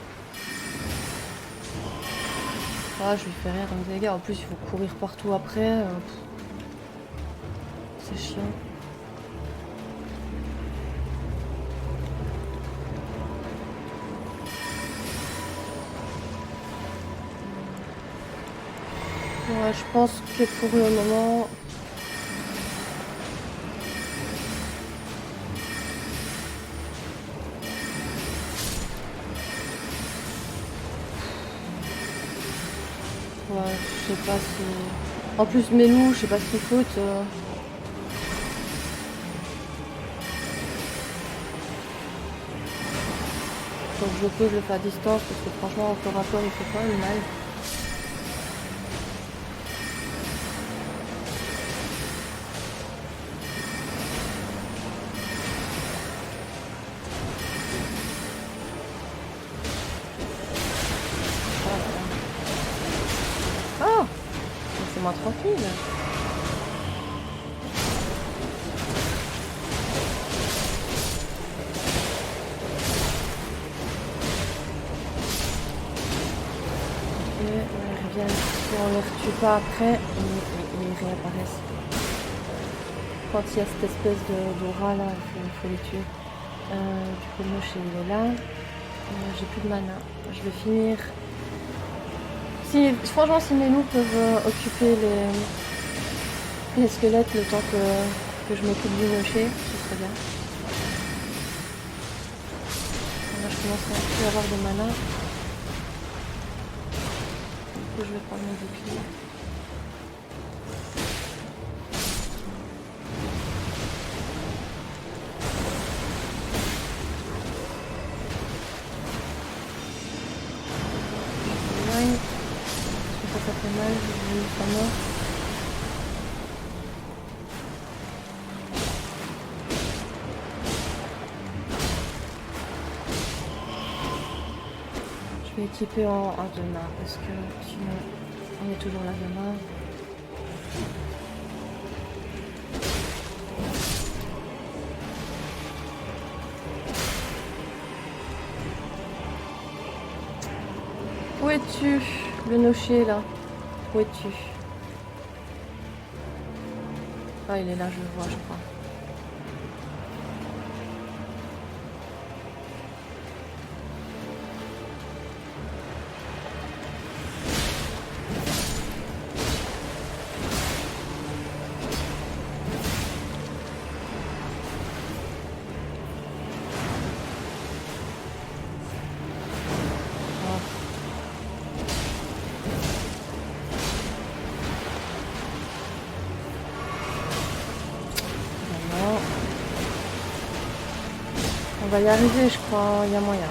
Ah je lui fais rien comme dégâts, en plus il faut courir partout après. C'est chiant. Ouais, je pense que pour le moment... Ouais, je sais pas si... En plus, mes loups, je sais pas ce qu'ils foutent. Donc je peux, je le fais à distance parce que franchement, au corps à corps, il fait quand même mal. Oh, laissez-moi tranquille. Ils reviennent. Si on les retue pas après, ils réapparaissent. Quand il y a cette espèce d'aura là, il faut les tuer. Du coup, le moche il est là. J'ai plus de mana. Je vais finir. Franchement, si mes loups peuvent occuper les squelettes le temps que je m'occupe du nocher, ce serait bien. Là, je commence à plus avoir de mana. Du coup, je vais prendre mon bouclier. Ça fait mal, j'ai eu sa mort. Je vais équiper en demain parce que sinon on est toujours là demain. Où es-tu, le nocher là? Où es-tu? Ah, il est là, je le vois, je crois. On va y arriver, je crois. Il y a moyen.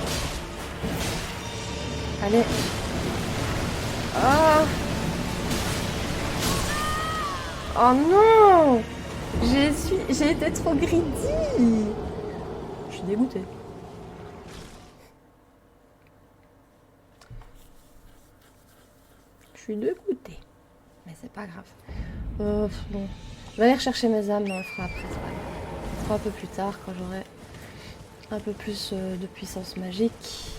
Allez. Ah! Oh non! J'ai été trop greedy! Je suis dégoûtée. Je suis dégoûtée. Mais c'est pas grave. Bon. Je vais aller rechercher mes âmes, mais on le fera après, c'est pas grave. On le fera un peu plus tard, quand j'aurai un peu plus de puissance magique.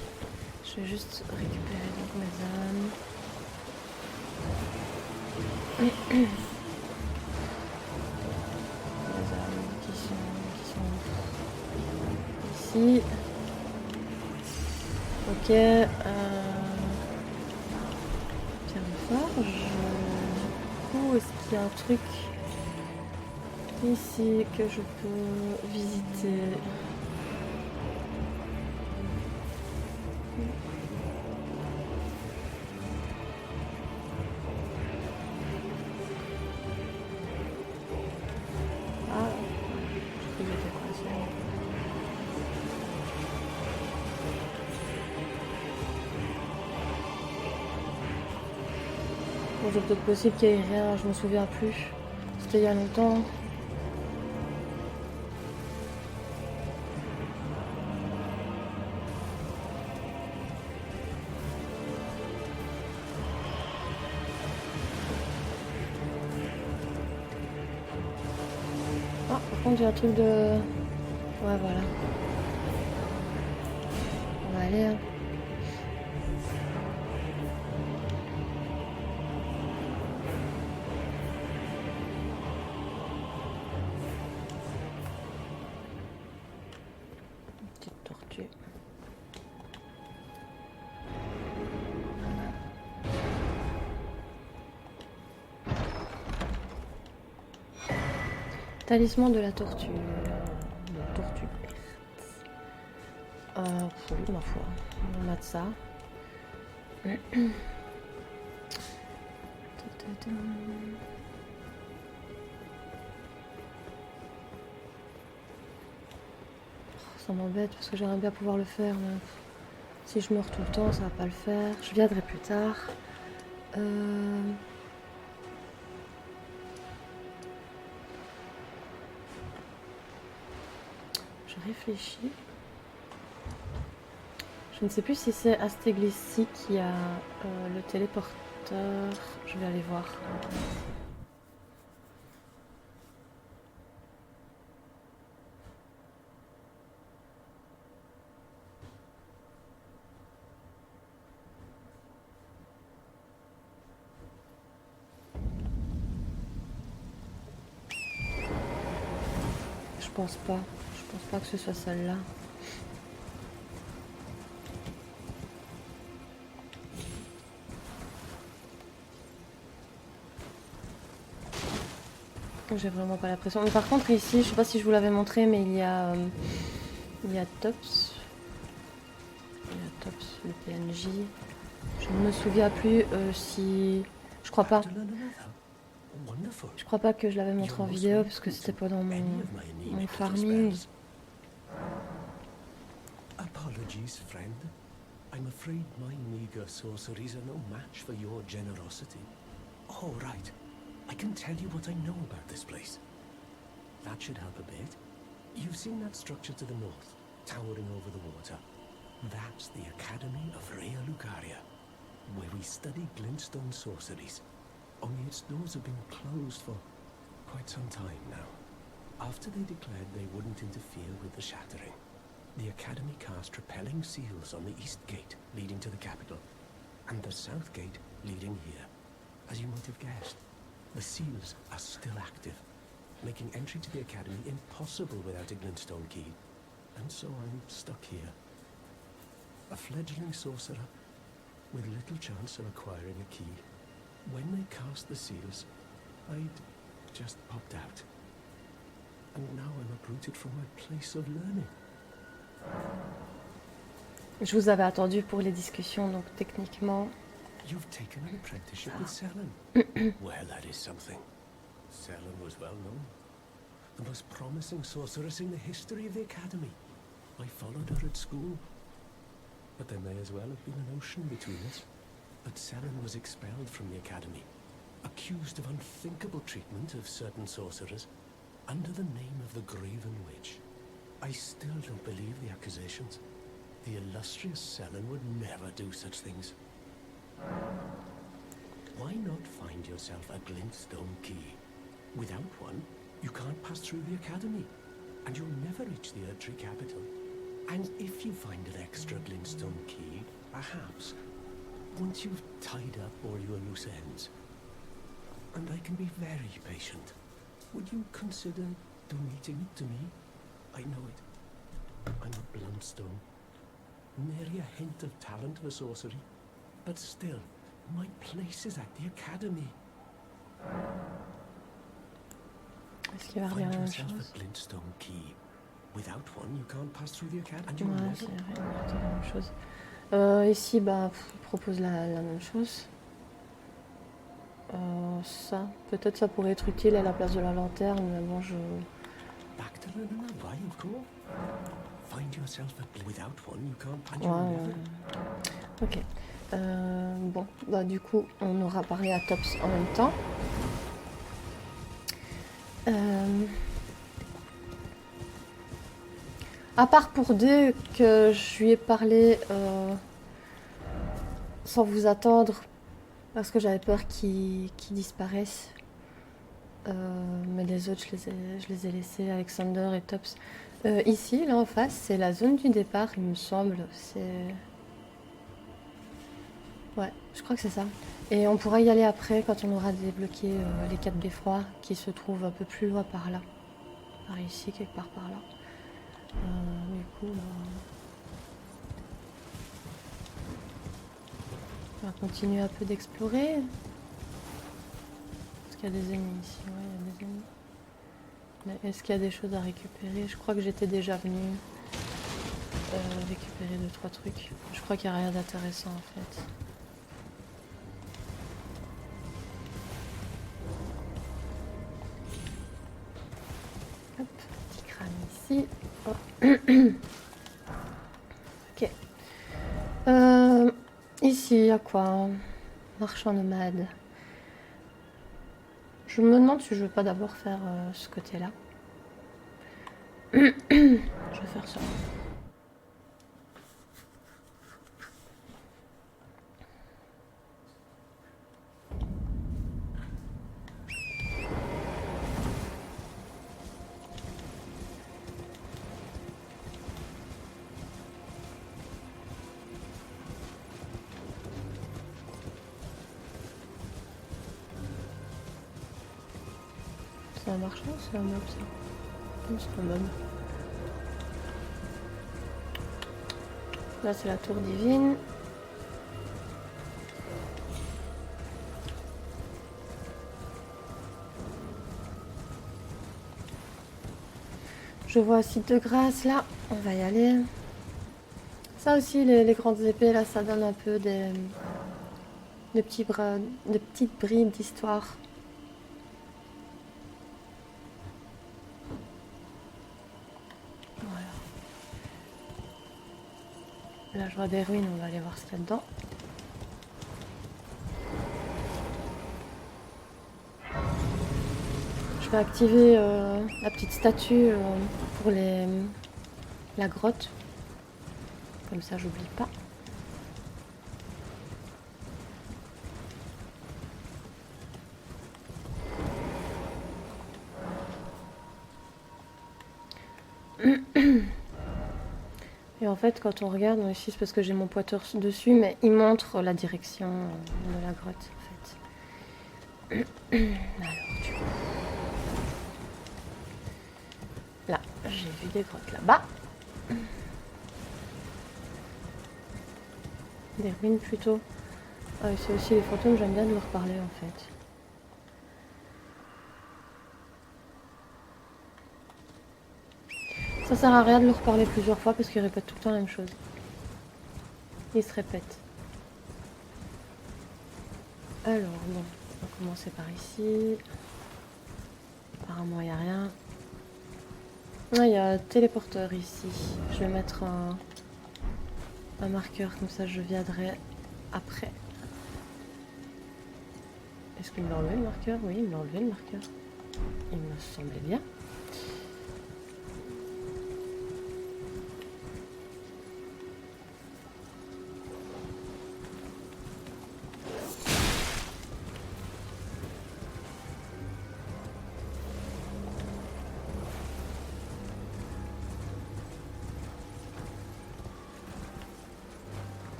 Je vais juste récupérer donc mes âmes. Les âmes qui sont ici. Ok. Pierre de forge. Du coup, est-ce qu'il y a un truc ici que je peux visiter? Ah, je peux décoration. Bon, c'est peut-être possible qu'il y ait rien, je me souviens plus. C'était il y a longtemps. Ah, par contre, j'ai un truc de... Ouais, voilà. On va aller, hein. Une petite tortue. Talisman de la tortue. De tortue verte. Oui, ma foi. On va mettre ça. Ça m'embête parce que j'aimerais bien pouvoir le faire, mais si je meurs tout le temps, ça va pas le faire. Je viendrai plus tard. Je réfléchis. Je ne sais plus si c'est à cette église-ci qu'il y a le téléporteur. Je vais aller voir. Je pense pas. Je pense pas que ce soit celle-là. J'ai vraiment pas l'impression. Mais par contre ici, je sais pas si je vous l'avais montré, mais il y a Tops. Il y a Tops, le PNJ. Je ne me souviens plus si... Je crois pas. Wonderful. Je crois pas que je l'avais montré en vidéo parce que c'était pendant mon farming. Apologies, friend. I'm afraid my meager sorceries are no match for your generosity. All right. I can tell you what I know about this place. That should help a bit. You've seen that structure to the north, towering over the water. That's the Academy of Rea Lucaria, where we study glintstone sorceries. Only its doors have been closed for quite some time now. After they declared they wouldn't interfere with the shattering, the Academy cast repelling seals on the east gate leading to the capital, and the south gate leading here. As you might have guessed, the seals are still active, making entry to the Academy impossible without a glintstone key. And so I'm stuck here. A fledgling sorcerer with little chance of acquiring a key. When they cast the seals, I'd just popped out. And now I'm uprooted from my place of learning. Je vous avais attendu pour les discussions, donc techniquement... You've taken an apprenticeship with Selen. Well, that is something. Selen was well known. The most promising sorceress in the history of the Academy. I followed her at school. But there may as well have been an ocean between us. But Selen was expelled from the Academy, accused of unthinkable treatment of certain sorcerers, under the name of the Graven Witch. I still don't believe the accusations. The illustrious Selen would never do such things. Why not find yourself a glintstone key? Without one, you can't pass through the Academy, and you'll never reach the Erdtree capital. And if you find an extra glintstone key, perhaps, once you've tied up all your loose ends, and I can be very patient, would you consider donating it to me? I know it. I'm a bluntstone. Nary a hint of talent for sorcery. But still, my place is at the Academy. Est-ce qu'il va Find revenir la même yourself chose? a glintstone key. Without one, you can't pass through the Academy. And you'll Ouais, never... c'est la même chose. Ici, bah, il propose la même chose. Ça, peut-être ça pourrait être utile à la place de la lanterne, mais bon, je... Back to learning a why, of course. Find yourself a... Without one, you can't... And Ouais, you'll never... Ok. Bon, bah du coup, on aura parlé à Tops en même temps. À part pour deux que je lui ai parlé sans vous attendre, parce que j'avais peur qu'il disparaisse. Mais les autres, je les ai laissés, Alexander et Tops. Ici, là en face, c'est la zone du départ, il me semble. C'est... Ouais, je crois que c'est ça. Et on pourra y aller après quand on aura débloqué les 4 beffrois qui se trouvent un peu plus loin par là. Par ici, quelque part par là. Du coup, on va continuer un peu d'explorer. Est-ce qu'il y a des ennemis ici? Ouais, il y a des ennemis. Mais est-ce qu'il y a des choses à récupérer? Je crois que j'étais déjà venue récupérer 2-3 trucs. Je crois qu'il n'y a rien d'intéressant en fait. Hop, petit crâne ici. Oh. Ok. Ici, il y a quoi? Marchand nomade. Je me demande si je veux pas d'abord faire ce côté-là. Je vais faire ça. C'est un marchand ou c'est un meuble ça? Non, c'est un meuble. Là c'est la tour divine. Je vois site de grâce là, on va y aller. Ça aussi les grandes épées là ça donne un peu des petites brides d'histoire. Là, je vois des ruines, on va aller voir ce qu'il y a dedans. Je vais activer la petite statue pour la grotte. Comme ça, j'oublie pas. Et en fait, quand on regarde, ici c'est parce que j'ai mon pointeur dessus, mais il montre la direction de la grotte en fait. Alors, du coup... Là, j'ai vu des grottes là-bas. Des ruines plutôt. Ah, c'est aussi les fantômes, j'aime bien de leur parler en fait. Ça sert à rien de leur parler plusieurs fois parce qu'ils répètent tout le temps la même chose. Ils se répètent. Alors, bon, on va commencer par ici. Apparemment, il n'y a rien. Ah, il y a un téléporteur ici. Je vais mettre un marqueur, comme ça je viendrai après. Est-ce qu'il me l'a enlevé le marqueur? Oui, il me l'a enlevé le marqueur. Il me semblait bien.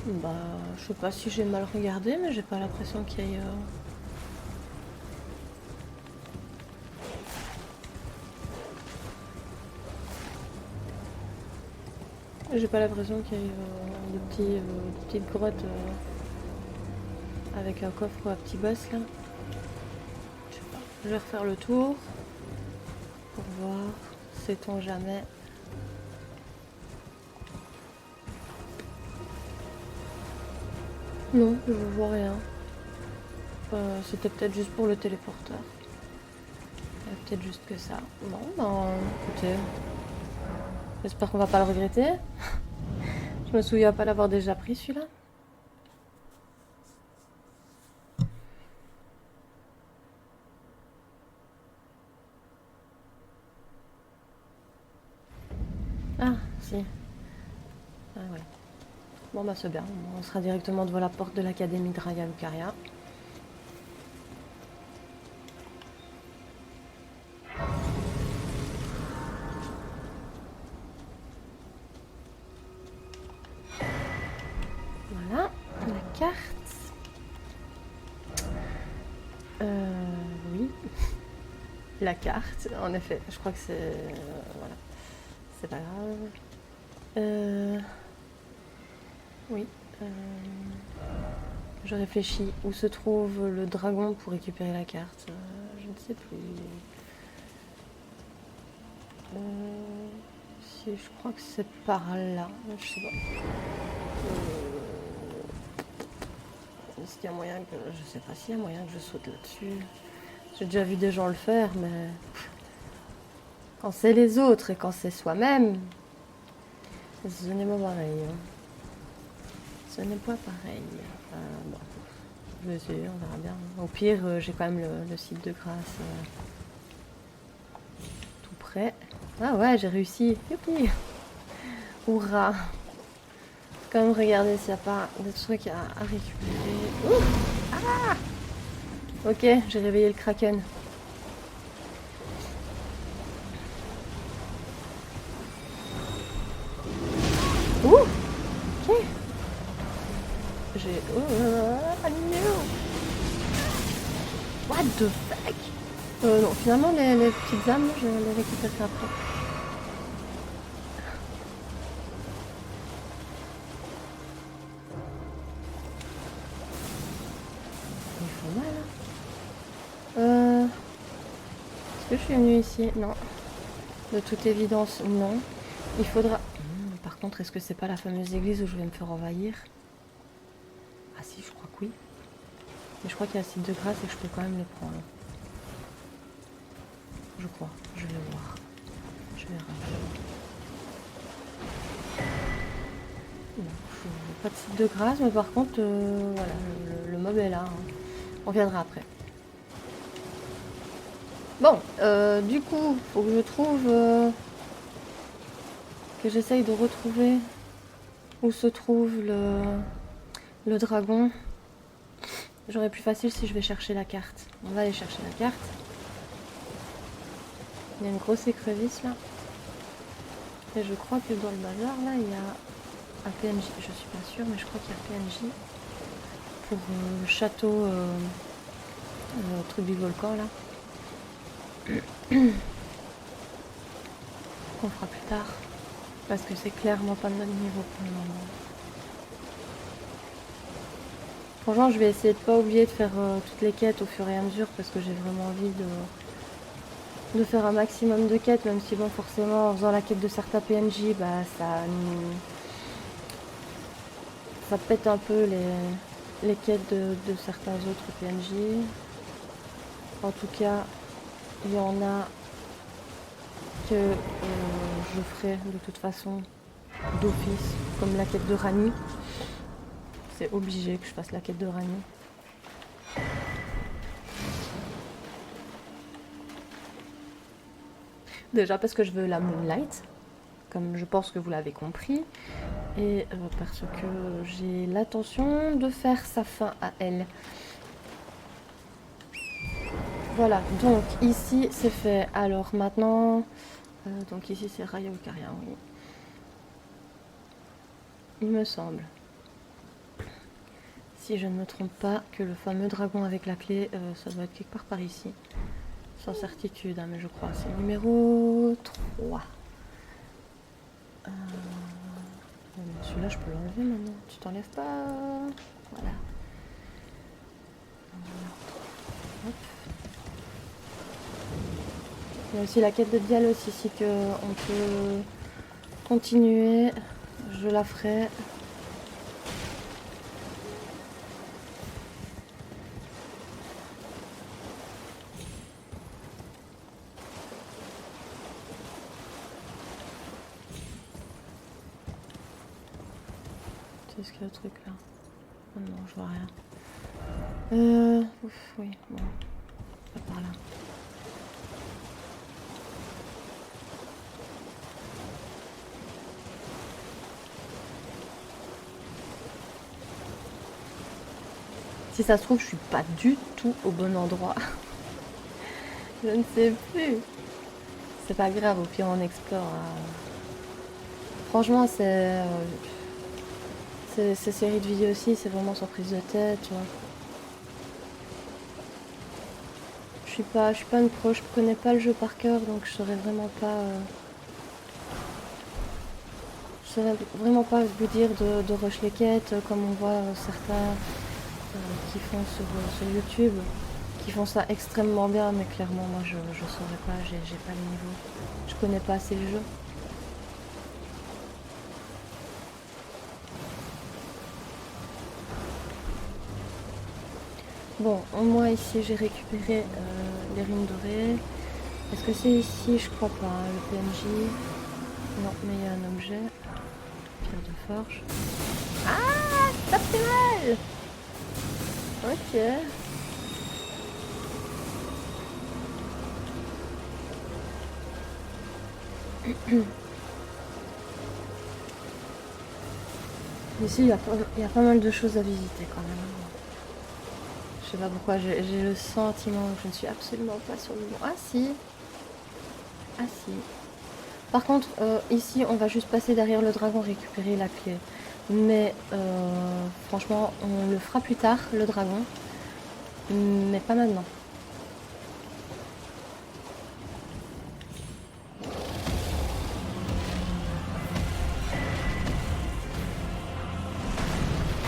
Bah, je sais pas si j'ai mal regardé, mais j'ai pas l'impression qu'il y ait... J'ai pas l'impression qu'il y ait de petites grottes avec un coffre ou un petit boss là. Je sais pas. Je vais refaire le tour pour voir. Sait-on jamais. Non, je vois rien. C'était peut-être juste pour le téléporteur. Peut-être juste que ça. Bon, ben, écoutez. J'espère qu'on va pas le regretter. Je me souviens pas l'avoir déjà pris celui-là. Ah, si. Ah ouais. Bon bah c'est bien. On sera directement devant la porte de l'académie de Raya Lucaria. Voilà, la carte. Oui. La carte, en effet. Je crois que c'est... voilà. C'est pas grave. Oui. Je réfléchis. Où se trouve le dragon pour récupérer la carte? Je ne sais plus. Si, je crois que c'est par là. Je sais pas. Est-ce qu'il y a moyen que... Je sais pas s'il y a moyen que je saute là-dessus. J'ai déjà vu des gens le faire, mais... Quand c'est les autres et quand c'est soi-même, ce n'est pas pareil. Hein. Ce n'est pas pareil. Bon. Je vais essayer, on verra bien. Au pire, j'ai quand même le site de grâce tout prêt. Ah ouais, j'ai réussi. Youpi! Hourra! Quand même regarder s'il n'y a pas des trucs à récupérer. Ouh! Ah! Ok, j'ai réveillé le kraken. Ouh! Ok. J'ai... Oh, no! What the fuck? Non, finalement les petites âmes, je les récupérerai après. Ils font mal. Hein. Est-ce que je suis venue ici? Non. De toute évidence, non. Il faudra... Par contre, est-ce que c'est pas la fameuse église où je vais me faire envahir? Ah si, je crois que oui. Mais je crois qu'il y a un site de grâce et que je peux quand même les prendre. Je crois. Je vais voir. Je verrai. Non, pas de site de grâce, mais par contre, voilà, le mob est là. Hein. On viendra après. Bon, du coup, faut que je trouve... que j'essaye de retrouver où se trouve le dragon. J'aurais plus facile si je vais chercher la carte. On va aller chercher la carte. Il y a une grosse écrevisse là. Et je crois que dans le bazar là, il y a un PNJ. Je suis pas sûre, mais je crois qu'il y a un PNJ pour le château, le truc du volcan là. Qu'on fera plus tard. Parce que c'est clairement pas de notre niveau pour le moment. Franchement, je vais essayer de pas oublier de faire toutes les quêtes au fur et à mesure parce que j'ai vraiment envie de faire un maximum de quêtes, même si bon, forcément, en faisant la quête de certains PNJ, bah ça pète un peu les quêtes de certains autres PNJ. En tout cas, il y en a que je ferai de toute façon d'office, comme la quête de Rani. C'est obligé que je fasse la quête de Rani. Déjà parce que je veux la Moonlight, comme je pense que vous l'avez compris, et parce que j'ai l'intention de faire sa fin à elle. Voilà, donc ici c'est fait. Alors maintenant, donc ici c'est Raya Lucaria, oui. Il me semble, si je ne me trompe pas, que le fameux dragon avec la clé, ça doit être quelque part par ici. Sans certitude, hein, mais je crois. C'est numéro 3. Celui-là, je peux l'enlever maintenant. Tu t'enlèves pas. Voilà. Hop. Il y a aussi la quête de Dialos ici qu'on peut continuer. Je la ferai. Qu'est-ce qu'il y a le truc là? Oh non, je vois rien. Ouf, oui, bon. Pas par là. Si ça se trouve, je suis pas du tout au bon endroit. Je ne sais plus. C'est pas grave, au pire on explore. Franchement, ces séries de vidéos aussi, c'est vraiment sans prise de tête, tu vois. Je suis pas une pro, je connais pas le jeu par cœur, donc je saurais vraiment pas. Je saurais vraiment pas vous dire de rush les quêtes, comme on voit certains qui font sur YouTube, qui font ça extrêmement bien, mais clairement moi je saurais pas, j'ai pas le niveau, je connais pas assez le jeu. Bon, au moins ici j'ai récupéré les runes dorées. Est-ce que c'est ici? Je crois pas, le PNJ. Non, mais il y a un objet. Pierre de forge. Ah, ça fait mal. Ok. Ici, il y a pas mal de choses à visiter quand même. Je sais pas pourquoi, j'ai le sentiment que je ne suis absolument pas sur le bon. Ah si. Ah si. Par contre, ici, on va juste passer derrière le dragon, récupérer la clé. Mais franchement, on le fera plus tard, le dragon. Mais pas maintenant.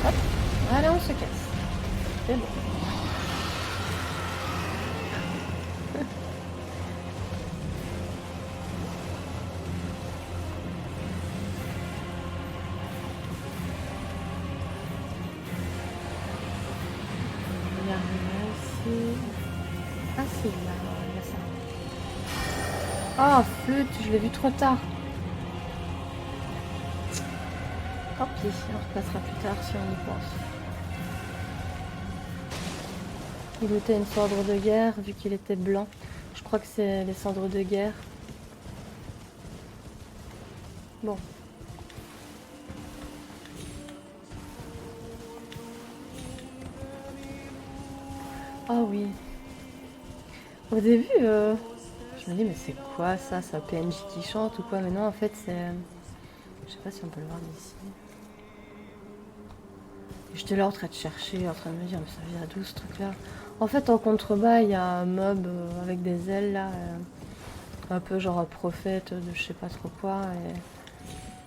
Hop, allez, on se casse. C'est bon. Ah si, là, il y a ça. Oh, flûte, je l'ai vu trop tard. Tant pis, on repassera plus tard si on y pense. Il était une cendre de guerre, vu qu'il était blanc. Je crois que c'est les cendres de guerre. Bon. Ah oui. Au début, je me dis mais c'est quoi ça? C'est un PNJ qui chante ou quoi? Mais non, en fait c'est... Je sais pas si on peut le voir d'ici. J'étais là en train de chercher, en train de me dire mais ça vient d'où ce truc là? En fait en contrebas il y a un mob avec des ailes là, un peu genre un prophète de je sais pas trop quoi,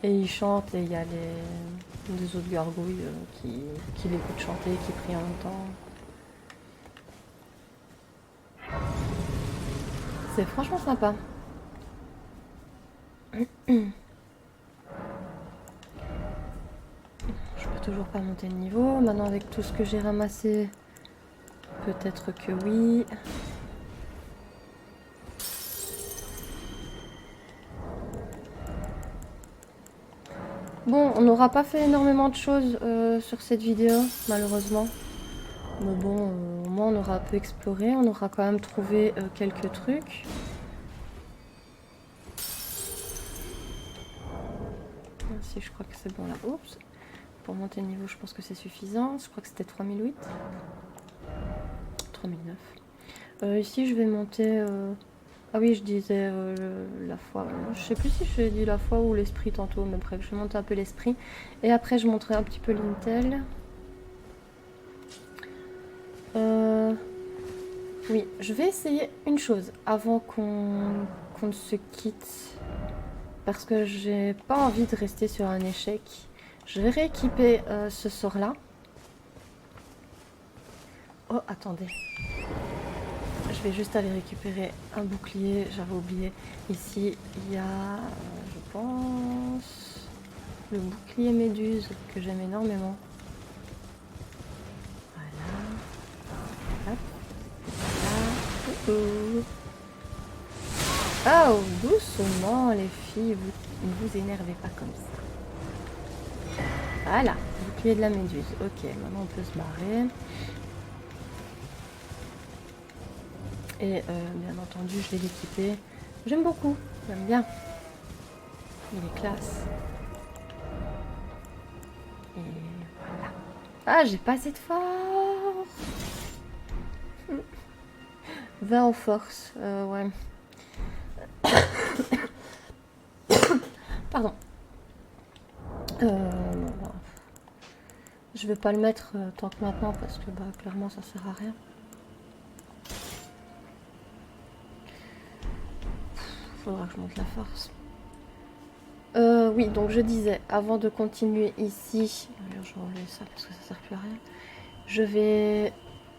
et il chante et il y a des autres gargouilles qui l'écoutent chanter, qui prient en même temps. C'est franchement sympa. Je peux toujours pas monter de niveau. Maintenant avec tout ce que j'ai ramassé, peut-être que oui. Bon, on n'aura pas fait énormément de choses sur cette vidéo, malheureusement. Mais bon, au moins on aura un peu exploré, on aura quand même trouvé quelques trucs. Si je crois que c'est bon là. Oups. Pour monter le niveau, je pense que c'est suffisant. Je crois que c'était 3008. 3009. Ici, je vais monter... Ah oui, je disais la foi. Je sais plus si je dit la foi ou l'esprit tantôt, mais bref, je vais monter un peu l'esprit. Et après, je monterai un petit peu l'intel. Oui, je vais essayer une chose avant qu'on se quitte. Parce que j'ai pas envie de rester sur un échec. Je vais rééquiper ce sort-là. Oh, attendez. Je vais juste aller récupérer un bouclier. J'avais oublié. Ici, il y a, je pense, le bouclier méduse que j'aime énormément. Voilà. Hop. Voilà. Oh, doucement les filles, vous ne vous énervez pas comme ça. Voilà, bouclier de la méduse. Ok, maintenant on peut se barrer. Et bien entendu, je vais l'équiper. J'aime beaucoup, j'aime bien. Il est classe. Et voilà. Ah, j'ai pas assez de force. 20 en force, ouais. Pardon. Non. Je vais pas le mettre tant que maintenant parce que bah, clairement ça sert à rien. Faudra que je monte la force. Oui, donc je disais, avant de continuer ici, je vais enlever ça parce que ça sert plus à rien. Je vais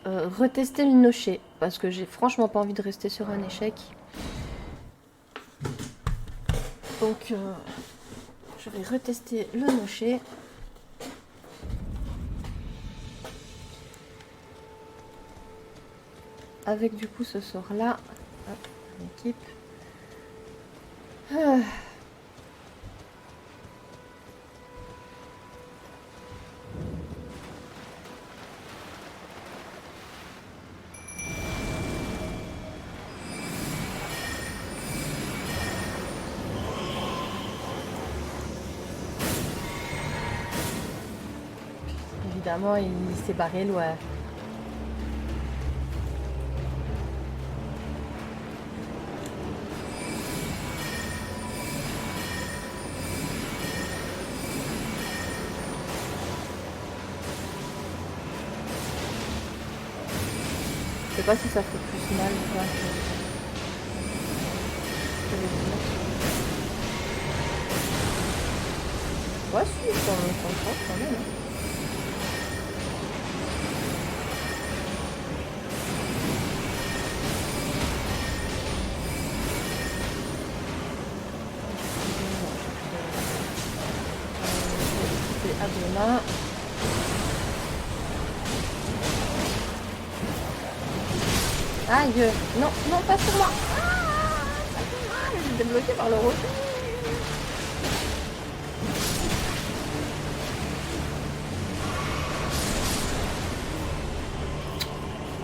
retester le nocher parce que j'ai franchement pas envie de rester sur un échec. Donc je vais retester le nocher. Avec du coup ce sort là. Hop, l'équipe. Ah. Évidemment, il s'est barré loin. Je sais pas si ça fait plus mal ou pas que les autres. Ouais, si, ça me comprend quand même. Hein. À demain. Aïe, non, non, pas sur moi. Ah, ça fait mal, je suis débloquée par le rouge.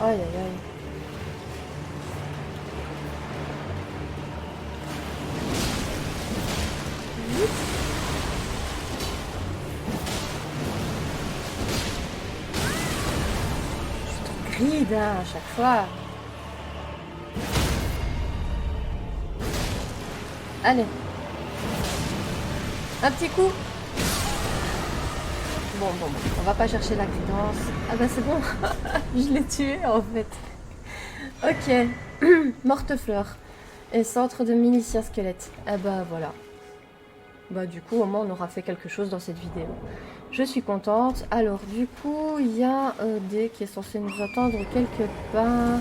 Aïe, aïe, aïe. Grid hein, à chaque fois. Allez. Un petit coup. Bon, on va pas chercher la credence. Ah bah c'est bon. Je l'ai tué en fait. Ok. Mortefleur. Et centre de militia squelette. Ah bah voilà. Bah du coup au moins on aura fait quelque chose dans cette vidéo. Je suis contente. Alors du coup il y a D qui est censé nous attendre quelque part.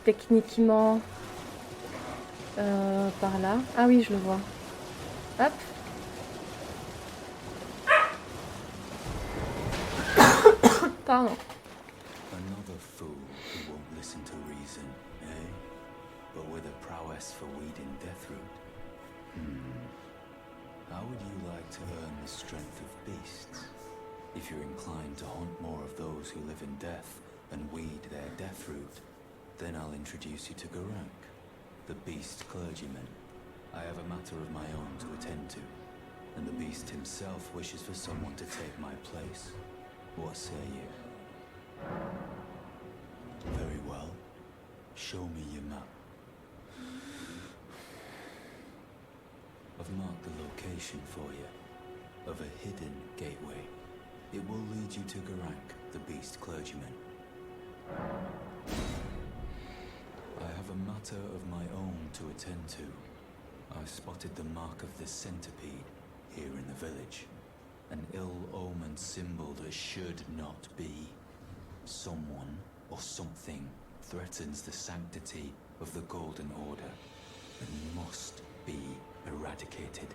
Techniquement. Par là. Ah oui je le vois. Hop. Pardon. Another fool who won't listen to reason, eh? But with a prowess for weeding Deathroot. How would you like to earn the strength of beasts? If you're inclined to hunt more of those who live in death and weed their Deathroot, then I'll introduce you to Garank, the beast clergyman. I have a matter of my own to attend to, and the beast himself wishes for someone to take my place. What say you? Very well. Show me your map. I've marked the location for you, of a hidden gateway. It will lead you to Garank, the beast clergyman. I have a matter of my own to attend to. I've spotted the mark of the centipede here in the village. An ill-omened symbol that should not be. Someone or something threatens the sanctity of the Golden Order and must be eradicated.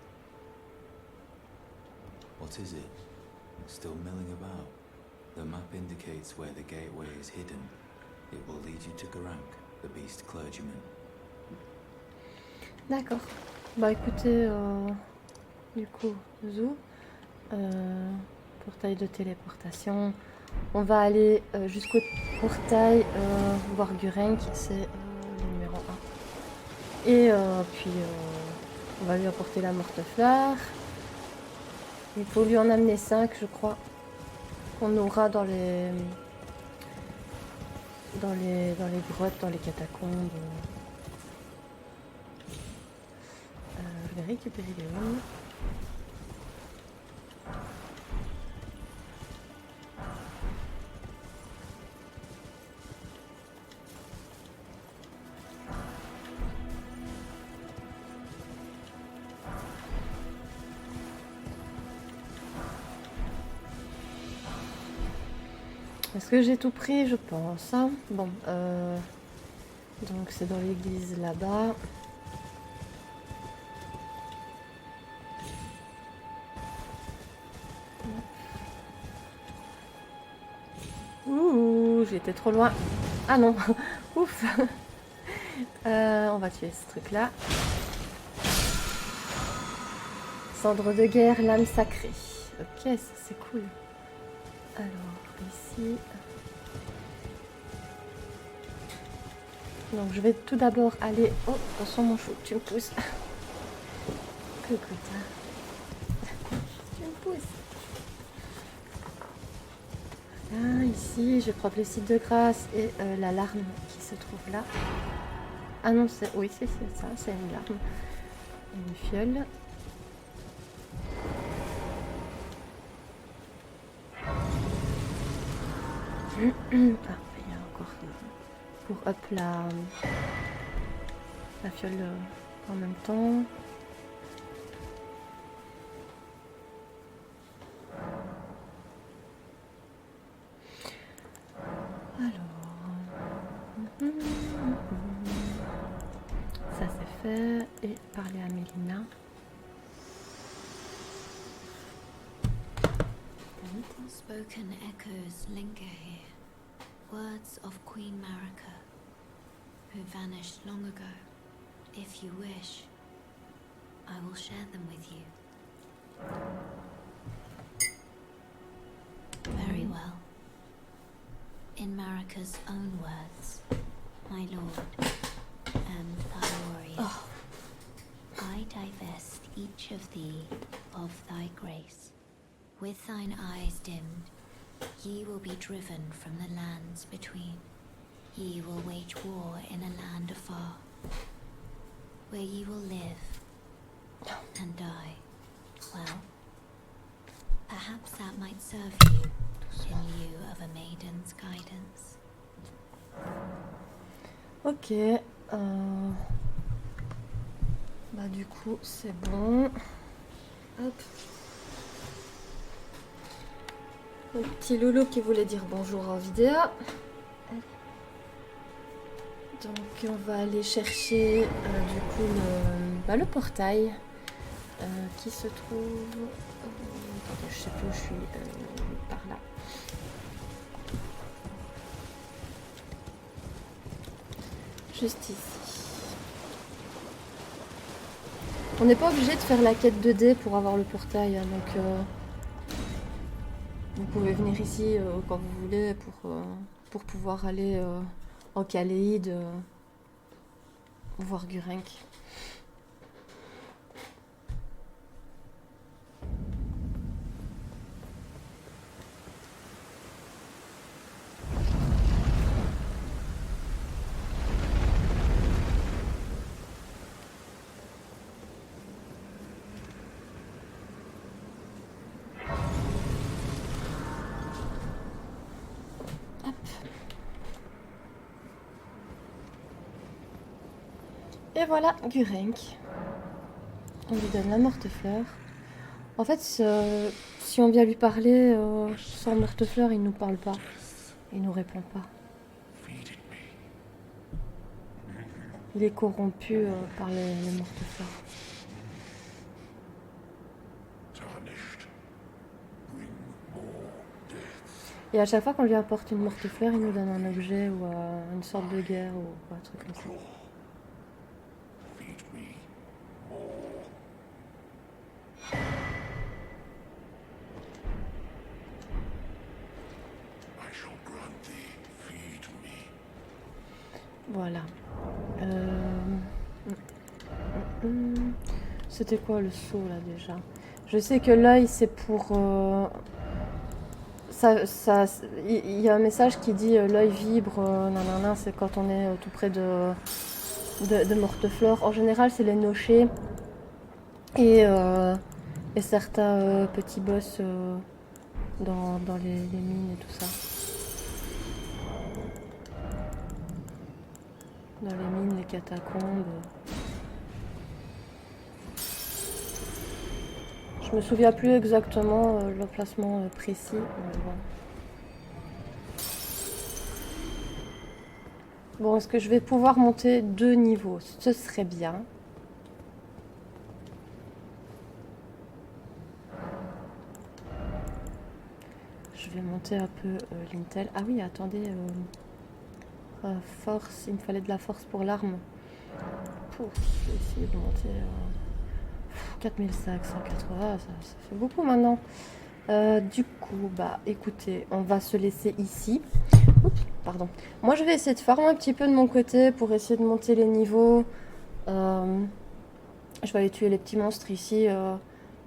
What is it? Still milling about? The map indicates where the gateway is hidden. It will lead you to Garank, the beast clergyman. D'accord. Bah écoutez, du coup, Zou, portail de téléportation. On va aller jusqu'au portail voir Gurenk, c'est le numéro 1. Et puis on va lui apporter la mortefleur. Il faut lui en amener 5, je crois, qu'on aura dans les grottes, dans les catacombes. Je vais récupérer les runes. Est-ce que j'ai tout pris? Je pense. Hein. Bon, donc c'est dans l'église là-bas. Ouh, j'étais trop loin. Ah non, ouf. On va tuer ce truc-là. Cendre de guerre, lame sacrée. Ok, ça c'est cool. Alors, ici... Donc je vais tout d'abord aller... Oh, attention mon chou, tu me pousses. Coucou toi. Tu me pousses. Là, ici, je vais prendre le site de grâce et la larme qui se trouve là. Ah non, c'est... Oui, c'est ça, c'est une larme. Une fiole. Ah, il y a encore pour up la fiole en même temps. Alors, ça c'est fait et parler à Mélina. Spoken echoes linger here, words of Queen Marika, who vanished long ago. If you wish, I will share them with you. Very well. In Marika's own words, my lord and thy warrior, I divest each of thee of thy grace. With thine eyes dimmed, ye will be driven from the lands between. Ye will wage war in a land afar, where ye will live and die. Well, perhaps that might serve you in lieu of a maiden's guidance. Ok. Bah du coup, c'est bon. Hop. Le petit loulou qui voulait dire bonjour en vidéo. Donc on va aller chercher du coup le portail qui se trouve... attendez, je sais plus où je suis, par là. Juste ici. On n'est pas obligé de faire la quête 2D pour avoir le portail, hein, donc... vous pouvez venir ici quand vous voulez pour pouvoir aller en Khaléid voir Gurrenk. Et voilà, Gurrenk. On lui donne la morte-fleur. En fait, si on vient lui parler sans morte-fleur, il nous parle pas. Il nous répond pas. Il est corrompu par les morte-fleurs. Et à chaque fois qu'on lui apporte une morte-fleur, il nous donne un objet ou une sorte de guerre ou un truc comme ça. Voilà. C'était quoi le saut là déjà? Je sais que l'œil c'est pour... il y a un message qui dit l'œil vibre, nanana, c'est quand on est tout près de morte-fleur. En général c'est les nochers et certains petits boss dans les mines et tout ça. Dans les mines, les catacombes. Je me souviens plus exactement l'emplacement précis. Mais bon. Bon, est-ce que je vais pouvoir monter 2 niveaux? Ce serait bien. Je vais monter un peu l'intel. Ah oui, attendez. Force, il me fallait de la force pour l'arme. Je vais essayer de monter 4580, ça fait beaucoup maintenant. Du coup, bah écoutez, on va se laisser ici. Oups, pardon. Moi, je vais essayer de farmer un petit peu de mon côté pour essayer de monter les niveaux. Je vais aller tuer les petits monstres ici.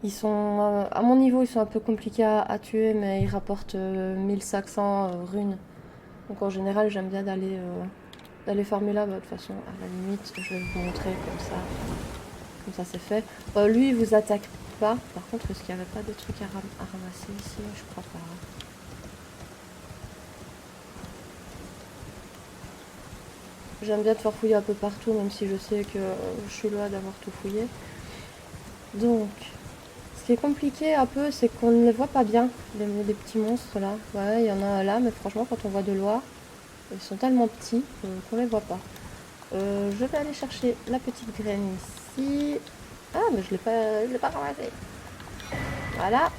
Ils sont, à mon niveau, ils sont un peu compliqués à tuer, mais ils rapportent 1500 runes. Donc en général, j'aime bien d'aller farmer là. Bah, de toute façon, à la limite, je vais vous montrer comme ça. Comme ça, c'est fait. Lui, il vous attaque pas. Par contre, est-ce qu'il n'y avait pas de trucs à ramasser ici? Je crois pas. J'aime bien te faire fouiller un peu partout, même si je sais que je suis loin d'avoir tout fouillé. Donc, ce qui est compliqué un peu, c'est qu'on ne les voit pas bien, les petits monstres là. Ouais, il y en a là, mais franchement, quand on voit de loin, ils sont tellement petits qu'on les voit pas. Je vais aller chercher la petite graine ici. Ah, mais je l'ai pas ramassée. Voilà.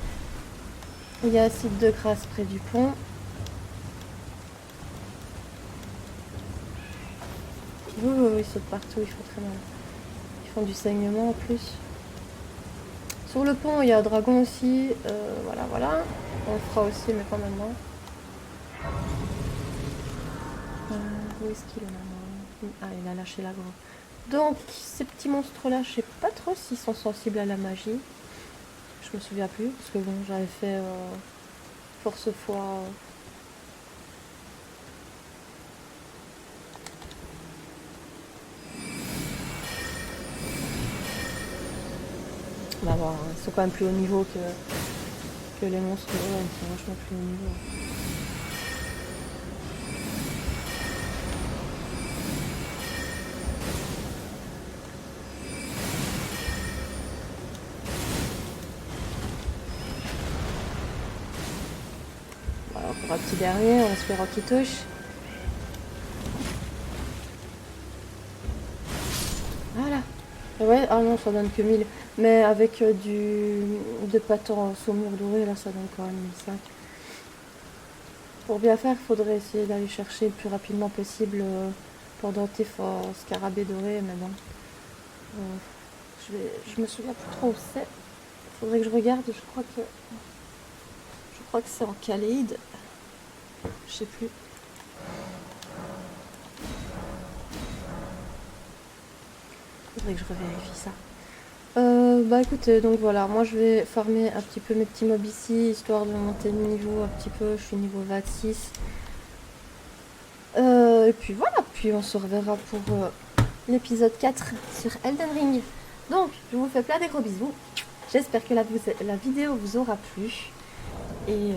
Il y a un site de grâce près du pont. Ils sautent partout, ils font très mal. Ils font du saignement en plus. Sur le pont, il y a un dragon aussi. Voilà. On le fera aussi, mais pas maintenant. Où est-ce qu'il est maintenant? Ah, il a lâché l'agro. Donc, ces petits monstres-là, je sais pas trop s'ils sont sensibles à la magie. Je me souviens plus, parce que bon, j'avais fait force foi. Bah bon, ils sont quand même plus haut niveau que les monstres. Ouais, ils sont vachement plus haut niveau. Voilà, pour un petit dernier, en espérant qu'il touche. Voilà. Ouais, ah non, ça donne que 1000. Mais avec de pâton saumure doré, là, ça donne quand même 1005. Pour bien faire, il faudrait essayer d'aller chercher le plus rapidement possible pendentif scarabée doré, mais bon. Je me souviens plus trop où c'est. Faudrait que je regarde, je crois que c'est en Caléide. Je sais plus. Faudrait que je revérifie ça. Bah écoutez, donc voilà, moi je vais farmer un petit peu mes petits mobs ici, histoire de monter de niveau un petit peu, je suis niveau 26. Et puis voilà, puis on se reverra pour l'épisode 4 sur Elden Ring. Donc, je vous fais plein de gros bisous. J'espère que la vidéo vous aura plu. Et